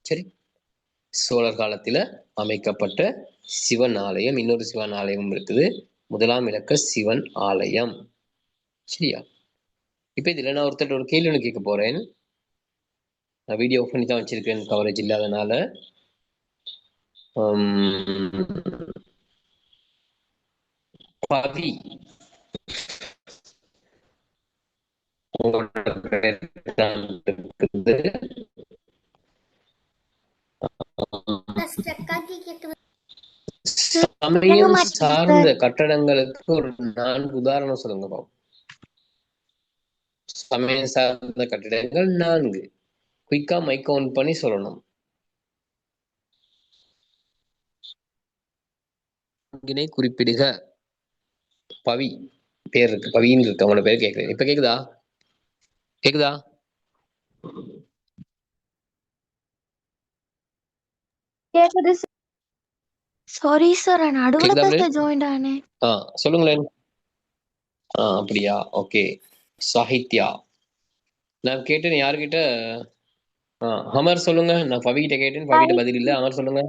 சரி, சோழர் காலத்துல அமைக்கப்பட்ட சிவன் ஆலயம். இன்னொரு சிவன் ஆலயமும் இருக்குது, 1ஆம் இலக்க சிவன் ஆலயம். சரியா? இப்ப இதுல நான் ஒருத்தர் ஒரு கேள்வி ஒன்று கேட்க போறேன். நான் வீடியோ ஆஃப் பண்ணி தான் வச்சிருக்கேன், கவரேஜ் இல்லாதனால. பவி, சமயம் சார்ந்த கட்டடங்களுக்கு ஒரு 4 உதாரணம் சொல்லுங்க பாப்போம். சமயம் சார்ந்த கட்டிடங்கள் 4. குயிக்கா மைக் ஆன் பண்ணி சொல்லணும். குறிப்பிடுக. பவி பேர் இருக்கு, பவின்னு இருக்கு, அவங்களோட பேர் கேட்குறேன். இப்ப கேக்குதா? கேக்குதா? கேக்குது சாரி சார் நடுவுல கேக்குதா தான் பிள்ளை? சார் ஜாயின் ஆனேன். சொல்லுங்களேன். அப்படியா, ஓகே. சாகித்யா நான் கேட்டேன் யாருக்கிட்ட? அமர் சொல்லுங்க. நான் பவி கிட்ட கேட்டேன், பவி கிட்ட பதில் இல்ல. அமர் சொல்லுங்க.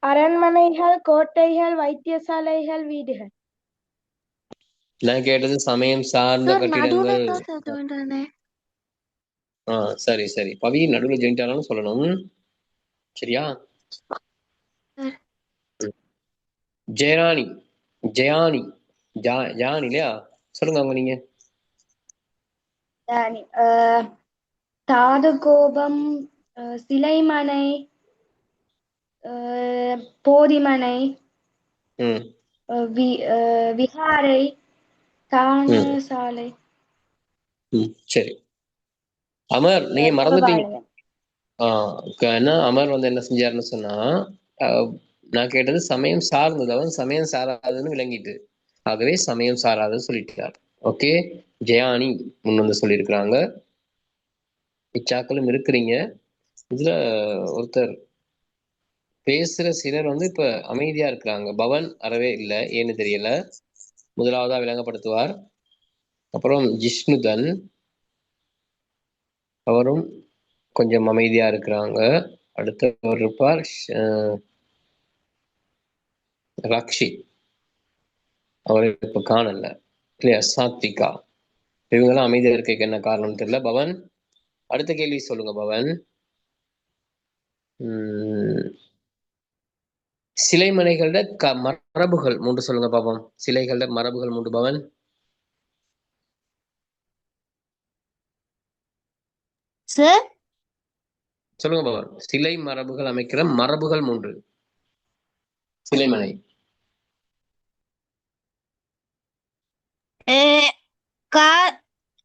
அரண்மனைகள், கோட்டைகள், வைத்தியசாலைகள், வீடுகள். நான் கேட்டது சமயம் சார்ந்த சார் நடுவுல கட்டிடங்கள். தான் சார் ஜாயின் ஆனேன். சரி சரி, பவி நடுவில் ஜாயிண்ட் ஆனாலும் சொல்லணும், சரியா? ஜெயராணி, ஜெயானி, ஜானி இல்லையா? சொல்லுங்க அவங்க நீங்க. தாது கோபம், சிலைமனை, போதிமனை, விகாரை, காணசாலை. சரி அமர், நீங்க மறந்துட்டீங்க. என்ன அமர் வந்து என்ன செஞ்சாருன்னு சொன்னா, நான் கேட்டது சமயம் சார்ந்தது, அவன் சமயம் சாராதுன்னு விளங்கிட்டு, ஆகவே சமயம் சாராதுன்னு சொல்லிட்டார். ஓகே, ஜெயானி முன் வந்து சொல்லியிருக்கிறாங்க. இச்சாக்களும் இருக்கிறீங்க. இதுல ஒருத்தர் பேசுற சிலர் வந்து இப்ப அமைதியா இருக்கிறாங்க. பவன் அறவே இல்லை, ஏன்னு தெரியல. முதலாவதா விளங்கப்படுத்துவார். அப்புறம் ஜிஷ்ணுதன், அவரும் கொஞ்சம் அமைதியா இருக்கிறாங்க. அடுத்தவர் இருப்பார் ரக்ஷி, அவர் இப்ப காணல இல்லையா? சாத்விகா, இவங்கெல்லாம் அமைதியா இருக்க என்ன காரணம் தெரியல. பவன், அடுத்த கேள்வி சொல்லுங்க பவன். சிலைமனைகளோட மரபுகள் 3 சொல்லுங்க பாப்போம். சிலைகளோட மரபுகள் 3 பவன். சார் சொல்லுங்க பவன். சிலை மரபுகள் அமைக்கிற மரபுகள் 3. சிலைமனை.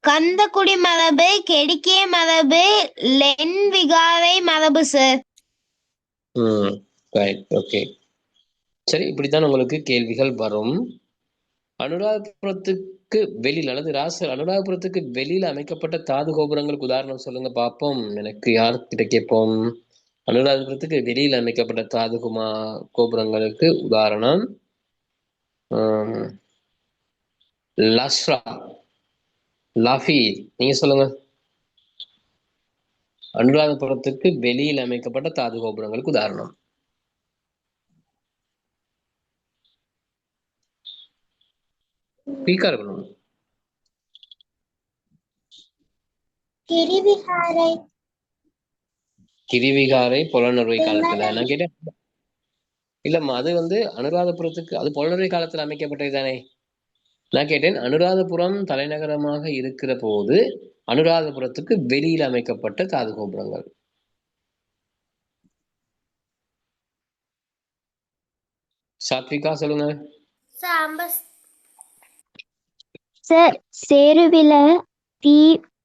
கந்தக்குடி மரபு, கெடிக்கிய மரபு, லென் விகாரை மரபு சார். Right, okay. சரி, இப்படித்தான் உங்களுக்கு கேள்விகள் வரும். அனுராதபுரத்துக்கு வெளியில் அல்லது ராசர் அனுராதபுரத்துக்கு வெளியில அமைக்கப்பட்ட தாது கோபுரங்களுக்கு உதாரணம் சொல்லுங்க பார்ப்போம். எனக்கு யார்கிட்ட கேட்போம்? அனுராதபுரத்துக்கு வெளியில் அமைக்கப்பட்ட தாது கோபுரங்களுக்கு உதாரணம் லஸ்ரா, லாஃபி, நீங்க சொல்லுங்க. அனுராதபுரத்துக்கு வெளியில் அமைக்கப்பட்ட தாது கோபுரங்களுக்கு உதாரணம். பீக்கா இருக்கணும். கிரிவிகாரை. கிரிவிகாரை புலனறுவை காலத்துல நான் கேட்டேன். இல்லம்மா, அது வந்து அனுராதபுரத்துக்கு, அது புலனறுவை காலத்துல அமைக்கப்பட்டது தானே. நான் கேட்டேன் அனுராதபுரம் தலைநகரமாக இருக்கிற போது அனுராதபுரத்துக்கு வெளியில் அமைக்கப்பட்ட தாது கோபுரங்கள். சாத்விகா சொல்லுங்க. சார் சேருவில,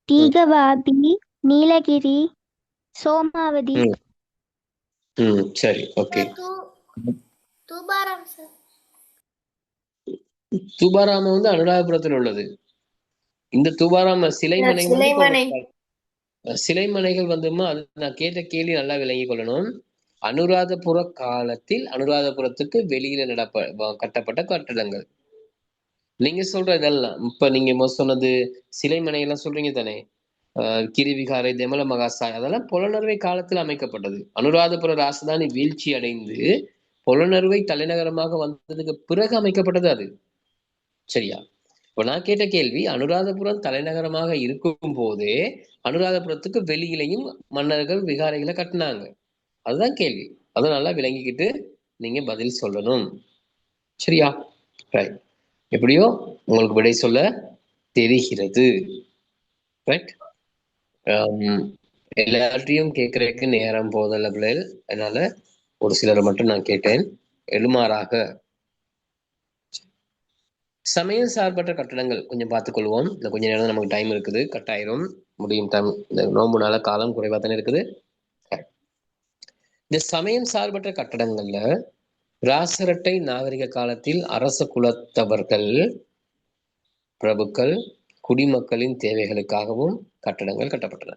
தீகவாபி, நீலகிரி, சோமாவதி. சரி, ஓகே. தூபாராம் சார். தூபாராமம் வந்து அனுராதபுரத்தில் உள்ளது. இந்த தூபாராம சிலைமனைகள் வந்துமா, அது நான் கேட்ட கேள்வி நல்லா விளங்கிக் கொள்ளணும். அனுராதபுர காலத்தில் அனுராதபுரத்துக்கு வெளியில கட்டப்பட்ட கட்டடங்கள். நீங்க சொல்ற இதெல்லாம் இப்ப நீங்க சொன்னது சிலைமனை எல்லாம் சொல்றீங்க தானே, கிரிவிகாரை, தெமல மகாசாய், அதெல்லாம் புலனறுவை காலத்தில் அமைக்கப்பட்டது. அனுராதபுர ராசதானி வீழ்ச்சி அடைந்து புலனறுவை தலைநகரமாக வந்ததுக்கு பிறகு அமைக்கப்பட்டது அது, சரியா? இப்ப நான் கேட்ட கேள்வி, அனுராதபுரம் தலைநகரமாக இருக்கும் போதே அனுராதபுரத்துக்கு வெளியிலையும் மன்னர்கள் விகாரைகளை கட்டினாங்க. அதுதான் கேள்வி. அதை நல்லா விளங்கிக்கிட்டு நீங்க பதில் சொல்லணும், சரியா? ரைட், எப்படியோ உங்களுக்கு விடை சொல்ல தெரிகிறது. ரைட், எல்லாத்தையும் கேட்கறதுக்கு நேரம் போதல்ல பிள்ளைகள். அதனால ஒரு சிலரை மட்டும் நான் கேட்டேன். எழுமாறாக சமயம் சார்பற்ற கட்டடங்கள் கொஞ்சம் பார்த்துக்கொள்வோம். இந்த கொஞ்ச நேரம் நமக்கு டைம் இருக்குது, கட்டாயிரும் முடியும் டைம். இந்த நோம்புனால காலம் குறைவாக தானே இருக்குது. இந்த சமயம் சார்பற்ற கட்டடங்கள்ல ராசரட்டை நாகரிக காலத்தில் அரச குலத்தவர்கள், பிரபுக்கள், குடிமக்களின் தேவைகளுக்காகவும் கட்டடங்கள் கட்டப்பட்டன.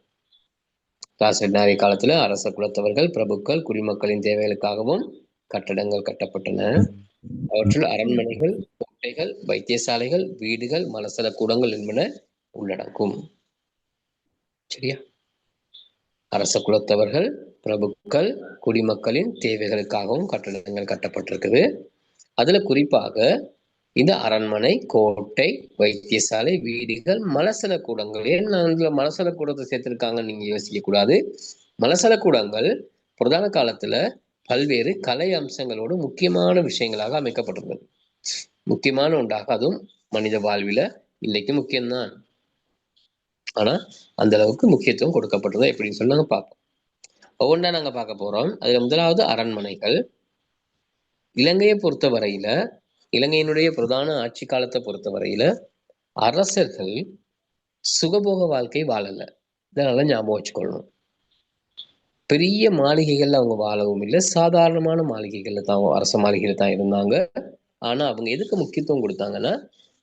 ராசரட்டை நாகரிக காலத்துல அரச குலத்தவர்கள், பிரபுக்கள், குடிமக்களின் தேவைகளுக்காகவும் கட்டடங்கள் கட்டப்பட்டன. அவற்றுள் அரண்மனைகள், கோட்டைகள், வைத்தியசாலைகள், வீடுகள், மலசல கூடங்கள் என்பன உள்ளடங்கும். சரியா? அரச குலத்தவர்கள், பிரபுக்கள், குடிமக்களின் தேவைகளுக்காகவும் கட்டடங்கள் கட்டப்பட்டிருக்குது. அதுல குறிப்பாக இந்த அரண்மனை, கோட்டை, வைத்தியசாலை, வீடுகள், மலசல கூடங்கள். ஏன் அதுல மலசல கூடத்தை சேர்த்திருக்காங்கன்னு நீங்க யோசிக்க கூடாது. மலசல கூடங்கள் பிரதான காலத்துல பல்வேறு கலை அம்சங்களோடு முக்கியமான விஷயங்களாக அமைக்கப்பட்டிருந்தது. முக்கியமான ஒன்றாக அதுவும் மனித வாழ்வில இன்னைக்கு முக்கியம்தான். ஆனா அந்த அளவுக்கு முக்கியத்துவம் கொடுக்கப்பட்டது எப்படின்னு சொல்லி நாங்க பார்ப்போம். ஒவ்வொன்றா நாங்க பார்க்க போறோம். அதுல முதலாவது அரண்மனைகள். இலங்கையை பொறுத்த வரையில, இலங்கையினுடைய பிரதான ஆட்சி காலத்தை பொறுத்த வரையில அரசர்கள் சுகபோக வாழ்க்கை வாழல. இதனால ஞாபகம் வச்சுக்கொள்ளணும். பெரிய மாளிகைகள்ல அவங்க வாழவும் இல்லை, சாதாரணமான மாளிகைகள்ல தான், அரச மாளிகையில தான் இருந்தாங்க. ஆனா அவங்க எதுக்கு முக்கியத்துவம் கொடுத்தாங்கன்னா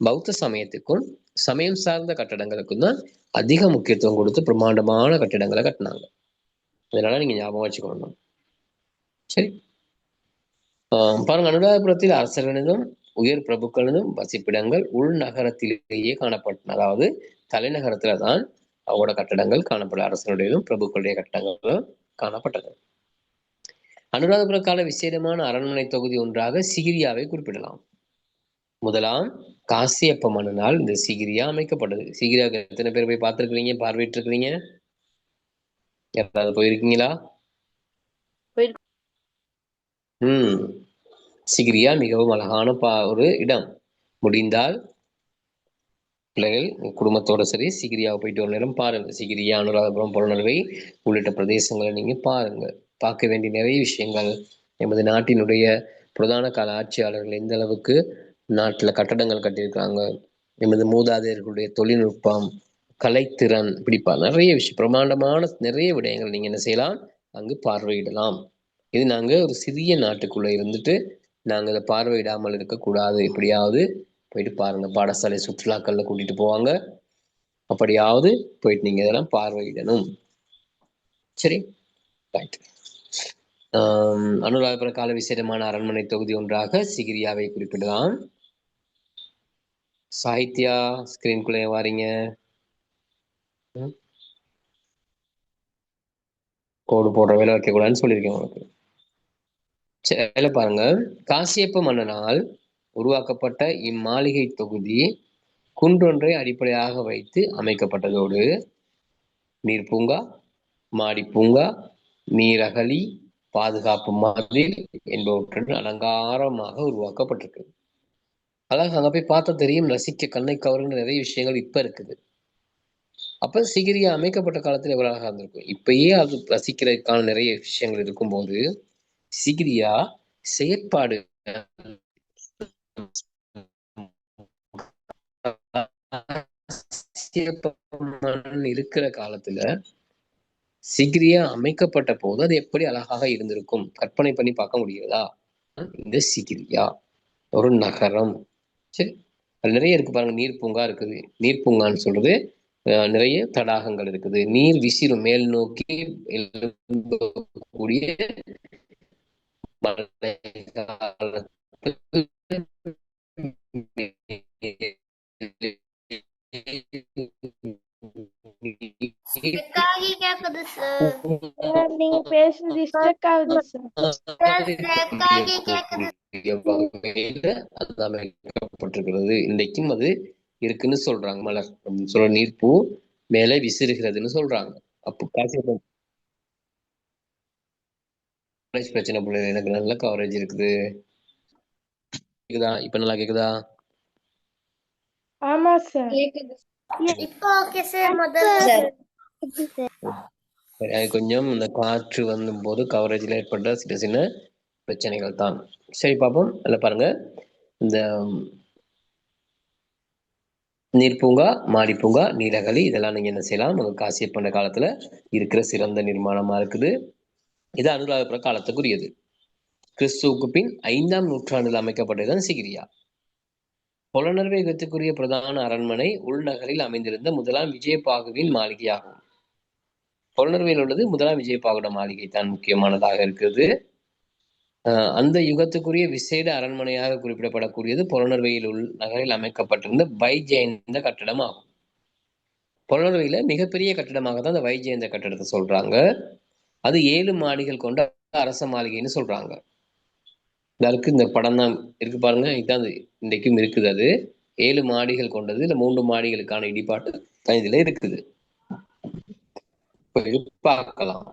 பௌத்த சமயத்துக்கும் சமயம் சார்ந்த கட்டடங்களுக்கும் தான் அதிக முக்கியத்துவம் கொடுத்து பிரம்மாண்டமான கட்டிடங்களை கட்டினாங்க. அதனால நீங்க ஞாபகம் வச்சுக்கணும். சரி, பாருங்க, அனுராதபுரத்தில் அரசர்களிடம் உயர் பிரபுக்களிடம் வசிப்பிடங்கள் உள்நகரத்திலேயே காணப்பட்டன. அதாவது தலைநகரத்துல தான் அவங்களோட கட்டடங்கள் காணப்பட, அரசனுடையதும் பிரபுக்களுடைய கட்டடங்களும் காணப்பட்டது. அனுராதபுர கால விசேடமான அரண்மனை தொகுதி ஒன்றாக சிகிரியாவை குறிப்பிடலாம். முதலாம் காசியப்ப மன்னனால் இந்த சிகிரியா அமைக்கப்பட்டது. சிகிரியாவுக்கு எத்தனை பேர் போய் பார்த்துருக்கிறீங்க, பார்வையிட்டு இருக்கிறீங்க? யாராவது போயிருக்கீங்களா? சிகிரியா மிகவும் அழகான ஒரு இடம். முடிந்தால் பிள்ளைகள் குடும்பத்தோட சரி சிகிரியாவை போயிட்டு ஒரு நேரம் பாருங்க. சிகிரியா, அனுராதபுரம், புறநறுவை உள்ளிட்ட பிரதேசங்களை நீங்க பாருங்க. பார்க்க வேண்டிய நிறைய விஷயங்கள். எமது நாட்டினுடைய பிரதான கால ஆட்சியாளர்கள் எந்த அளவுக்கு நாட்டுல கட்டடங்கள் கட்டியிருக்காங்க, எமது மூதாதையர்களுடைய தொழில்நுட்பம், கலைத்திறன், இப்படிப்பா நிறைய விஷயம், பிரமாண்டமான நிறைய விடயங்கள் நீங்க என்ன செய்யலாம், அங்கு பார்வையிடலாம். இது நாங்க ஒரு சிறிய நாட்டுக்குள்ள இருந்துட்டு நாங்க இதை பார்வையிடாமல் இருக்கக்கூடாது. எப்படியாவது போயிட்டு பாருங்க. பாடசாலை சுற்றுலாக்கள்ல கூட்டிட்டு போவாங்க, அப்படியாவது போயிட்டு நீங்க இதெல்லாம் பார்வையிடணும். சரி, ரைட். அனுராதபுர கால விசேடமான அரண்மனை தொகுதி ஒன்றாக சிகிரியாவை குறிப்பிடலாம். சாகித்யா, ஸ்கிரீன்குள்ளே வாரீங்க. கோடு போடுற வேலை வைக்கக்கூடாதுன்னு சொல்லியிருக்கேன் உங்களுக்கு. சரி, பாருங்க. காசியப்ப மன்னனால் உருவாக்கப்பட்ட இம்மாளிகை தொகுதி குன்றொன்றை அடிப்படையாக வைத்து அமைக்கப்பட்டதோடு நீர்பூங்கா, மாடி பூங்கா, நீரகலி, பாதுகாப்பு மதில் என்பவற்றுடன் அலங்காரமாக உருவாக்கப்பட்டிருக்கு. அழகு, அங்க போய் பார்த்தா தெரியும், ரசிக்க கண்ணை கவருகிற நிறைய விஷயங்கள் இப்ப இருக்குது. அப்ப சிகிரியா அமைக்கப்பட்ட காலத்துல எவ்வளவு அழகா இருந்திருக்கும். இப்பயே அது ரசிக்கிறதுக்கான நிறைய விஷயங்கள் இருக்கும்போது சிகிரியா செயற்பாடு இருக்கிற காலத்துல சிகிரியா அமைக்கப்பட்ட போது அது எப்படி அழகாக இருந்திருக்கும் கற்பனை பண்ணி பார்க்க முடியாதா? இந்த சிகிரியா ஒரு நகரம். சரி, அது நிறைய இருக்கு பாருங்க. நீர் பூங்கா இருக்குது. நீர் பூங்கான்னு சொல்றது நிறைய தடாகங்கள் இருக்குது. நீர் விசிறும் மேல் நோக்கி கூடிய மழை காலத்தில் கேக்குது சார். நீங்க பேசுறது ஸ்ட்ரக் ஆகுது சார். அமைக்கப்பட்டிருக்கிறது. இன்றைக்கும் அது இருக்குன்னு சொல்றாங்க. மலர் அப்படின்னு சொல்ற நீர்ப்பூ மேலே விசிறுகிறதுன்னு சொல்றாங்க. அப்போ காசியப்பன் பிரச்சனை பிள்ளை, எனக்கு நல்ல கவரேஜ் இருக்குது. கேக்குதா? இப்ப நல்லா கேக்குதா? ஆமா சார். இப்போ ஓகே சார். முதல்ல கொஞ்சம் இந்த காற்று வந்த போது கவரேஜ்ல ஏற்பட்ட சின்ன சின்ன பிரச்சனைகள் தான். சரி பார்ப்போம். அதில் பாருங்க, இந்த நீர்ப்பூங்கா, மாடிப்பூங்கா, நீலகலி இதெல்லாம் நீங்க என்ன செய்யலாம், உங்க காசியப்பண்ட காலத்துல இருக்கிற சிறந்த நிர்மாணமா இருக்குது. இது அனுராதபுர காலத்துக்குரியது. கிறிஸ்துவுக்கு பின் 5ஆம் நூற்றாண்டில் அமைக்கப்பட்டதுதான் சிகிரியா. புலனர்வை யுகத்துக்குரிய பிரதான அரண்மனை உள்நகரில் அமைந்திருந்த முதலாம் விஜயபாகுவின் மாளிகையாகும். புலனர்வையில் உள்ளது முதலாம் விஜயபாகுட மாளிகை தான் முக்கியமானதாக இருக்கிறது. அந்த யுகத்துக்குரிய விசேட அரண்மனையாக குறிப்பிடப்படக்கூடியது புலனர்வையில் உள் நகரில் அமைக்கப்பட்டிருந்த வைஜெயந்த கட்டடம் ஆகும். புலனர்வையில மிகப்பெரிய கட்டடமாக தான் அந்த வைஜெயந்த கட்டடத்தை சொல்றாங்க. அது 7 மாடிகள் கொண்ட அரச மாளிகைன்னு சொல்றாங்க. இதற்கு இந்த படம் தான் இருக்கு பாருங்க, இதுதான் இன்றைக்கும் இருக்குது. அது 7 மாடிகள் கொண்டது. இல்ல 3 மாடிகளுக்கான இடிபாட்டு இதுல இருக்குது. பார்க்கலாம்.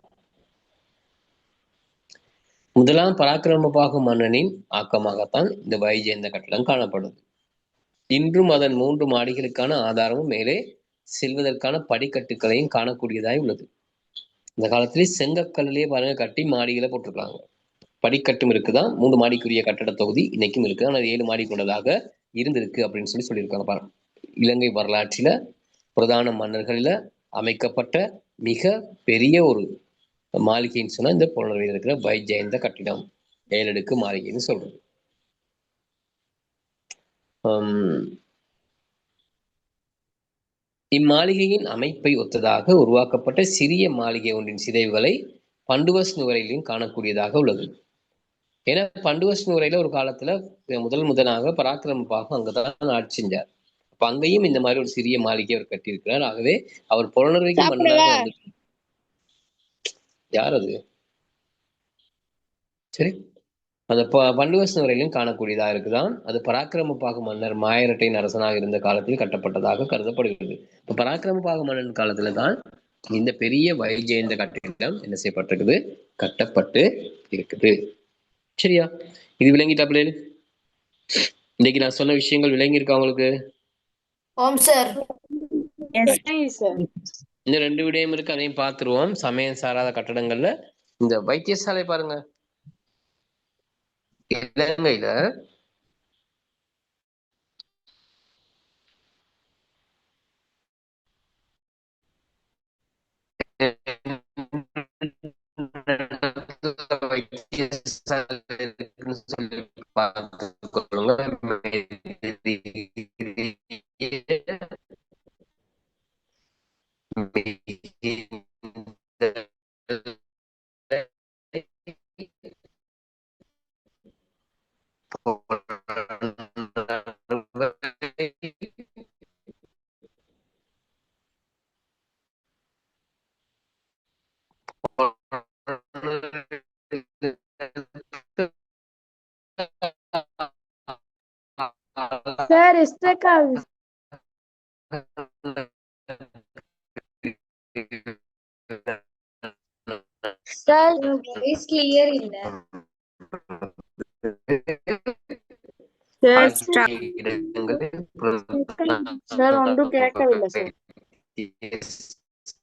முதலாம் பராக்கிரமபாகு மன்னனின் ஆக்கமாகத்தான் இந்த வைஜெயந்த கட்டடம் காணப்படுது. இன்றும் அதன் 3 மாடிகளுக்கான ஆதாரமும் மேலே செல்வதற்கான படிக்கட்டுகளையும் காணக்கூடியதாய் உள்ளது. இந்த காலத்திலே செங்கக்கல்லிலே பாருங்க கட்டி மாடிகளை போட்டிருக்காங்க. படிக்கட்டும் இருக்குதான். 3 மாடிக்குரிய கட்டட தொகுதி இன்னைக்கும் இருக்கு. ஆனால் 7 மாடி கொண்டதாக இருந்திருக்கு அப்படின்னு சொல்லியிருக்காங்க பாருங்க. இலங்கை வரலாற்றில பிரதான மன்னர்களில அமைக்கப்பட்ட மிக பெரிய ஒரு மாளிகைன்னு சொன்னா இந்த புலனர்வையில் இருக்கிற வைஜெயந்த கட்டிடம் 7 அடுக்கு மாளிகைன்னு சொல்றது. இம்மாளிகையின் அமைப்பை ஒத்ததாக உருவாக்கப்பட்ட சிறிய மாளிகை ஒன்றின் சிதைவுகளை பண்டுவஸ் நுவரையிலும் காணக்கூடியதாக உள்ளது. ஏன்னா பண்டுவஸ் நுவரையில ஒரு காலத்துல முதலாக பராக்கிரமபாகு அங்கதான் ஆட்சி செஞ்சார். அப்ப அங்கேயும் இந்த மாதிரி ஒரு சிறிய மாளிகை அவர் கட்டியிருக்கிறார். ஆகவே அவர் புலனர்வைக்கு மன்னராக வந்து யார் அது? சரி, அந்த பண்டுவஸ் நுவரையிலும் காணக்கூடியதாக இருக்குதான். அது பராக்கிரமபாகு மன்னர் மாயரட்டையின் அரசனாக இருந்த காலத்தில் கட்டப்பட்டதாக கருதப்படுகிறது. இப்ப பராக்கிரமபாகு மன்னன் காலத்துல தான் இந்த பெரிய வைஜெயந்த கட்டிடம் என்ன செய்யப்பட்டிருக்குது, கட்டப்பட்டு இருக்குது. சரியா? இது விளங்கிட்டாப்ல? இன்னைக்கு நான் சொன்ன விஷயங்கள் விளங்கி இருக்கா உங்களுக்கு? ஓம் சார். இன்னும் 2 விடயம் இருக்கு, அதையும் பார்த்துருவோம். சமயம் சாராத கட்டடங்கள்ல இந்த வைத்தியசாலை பாருங்க, இலங்கையில சொல்லி பார்த்துக் கொள்ளுங்க. சார் ஸ்ட்ரக் ஆகுது. சார் வாய்ஸ் கிளியர் இல்ல. சார் ஒன்றும் கேட்கவில்லை சார்.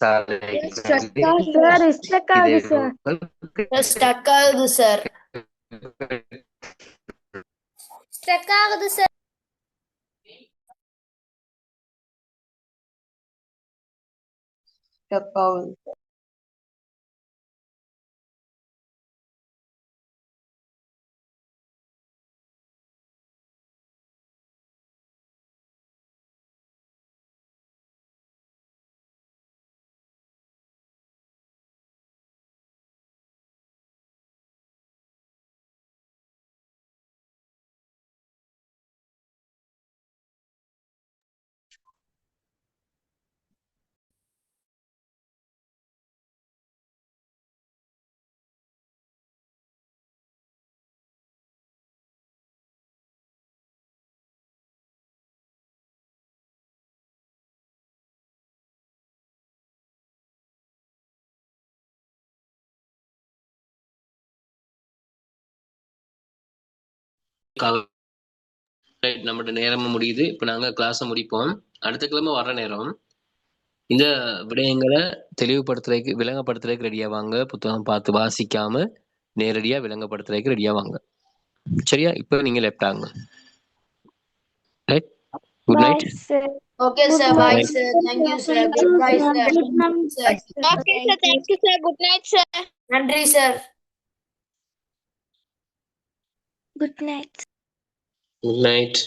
சார் ஸ்ட்ரக் ஆகுது சார். ஸ்டக் ஆகுது சார். ஸ்ட்ரக் ஆகுது சார். நம்மளோட நேரமும் முடியுது. இப்ப நாங்க கிளாஸ முடிப்போம். அடுத்த கிழமை வர்ற நேரம் இந்த விடயங்களை தெளிவுபடுத்துறதுக்கு விளங்கப்படுத்துறதுக்கு ரெடியா வாங்க. புத்தகம் பார்த்து வாசிக்காம நேரடியா விளங்கப்படுத்துறதுக்கு ரெடியா வாங்க. சரியா? இப்போ நீங்க லெஃப்ட் ஆகுங்க. Right. Good Bye, night. sir. Okay sir, bye sir, thank you sir, good bye sir, Good night, sir, okay sir, thank you sir, good night sir. நன்றி sir. Good night. Good night.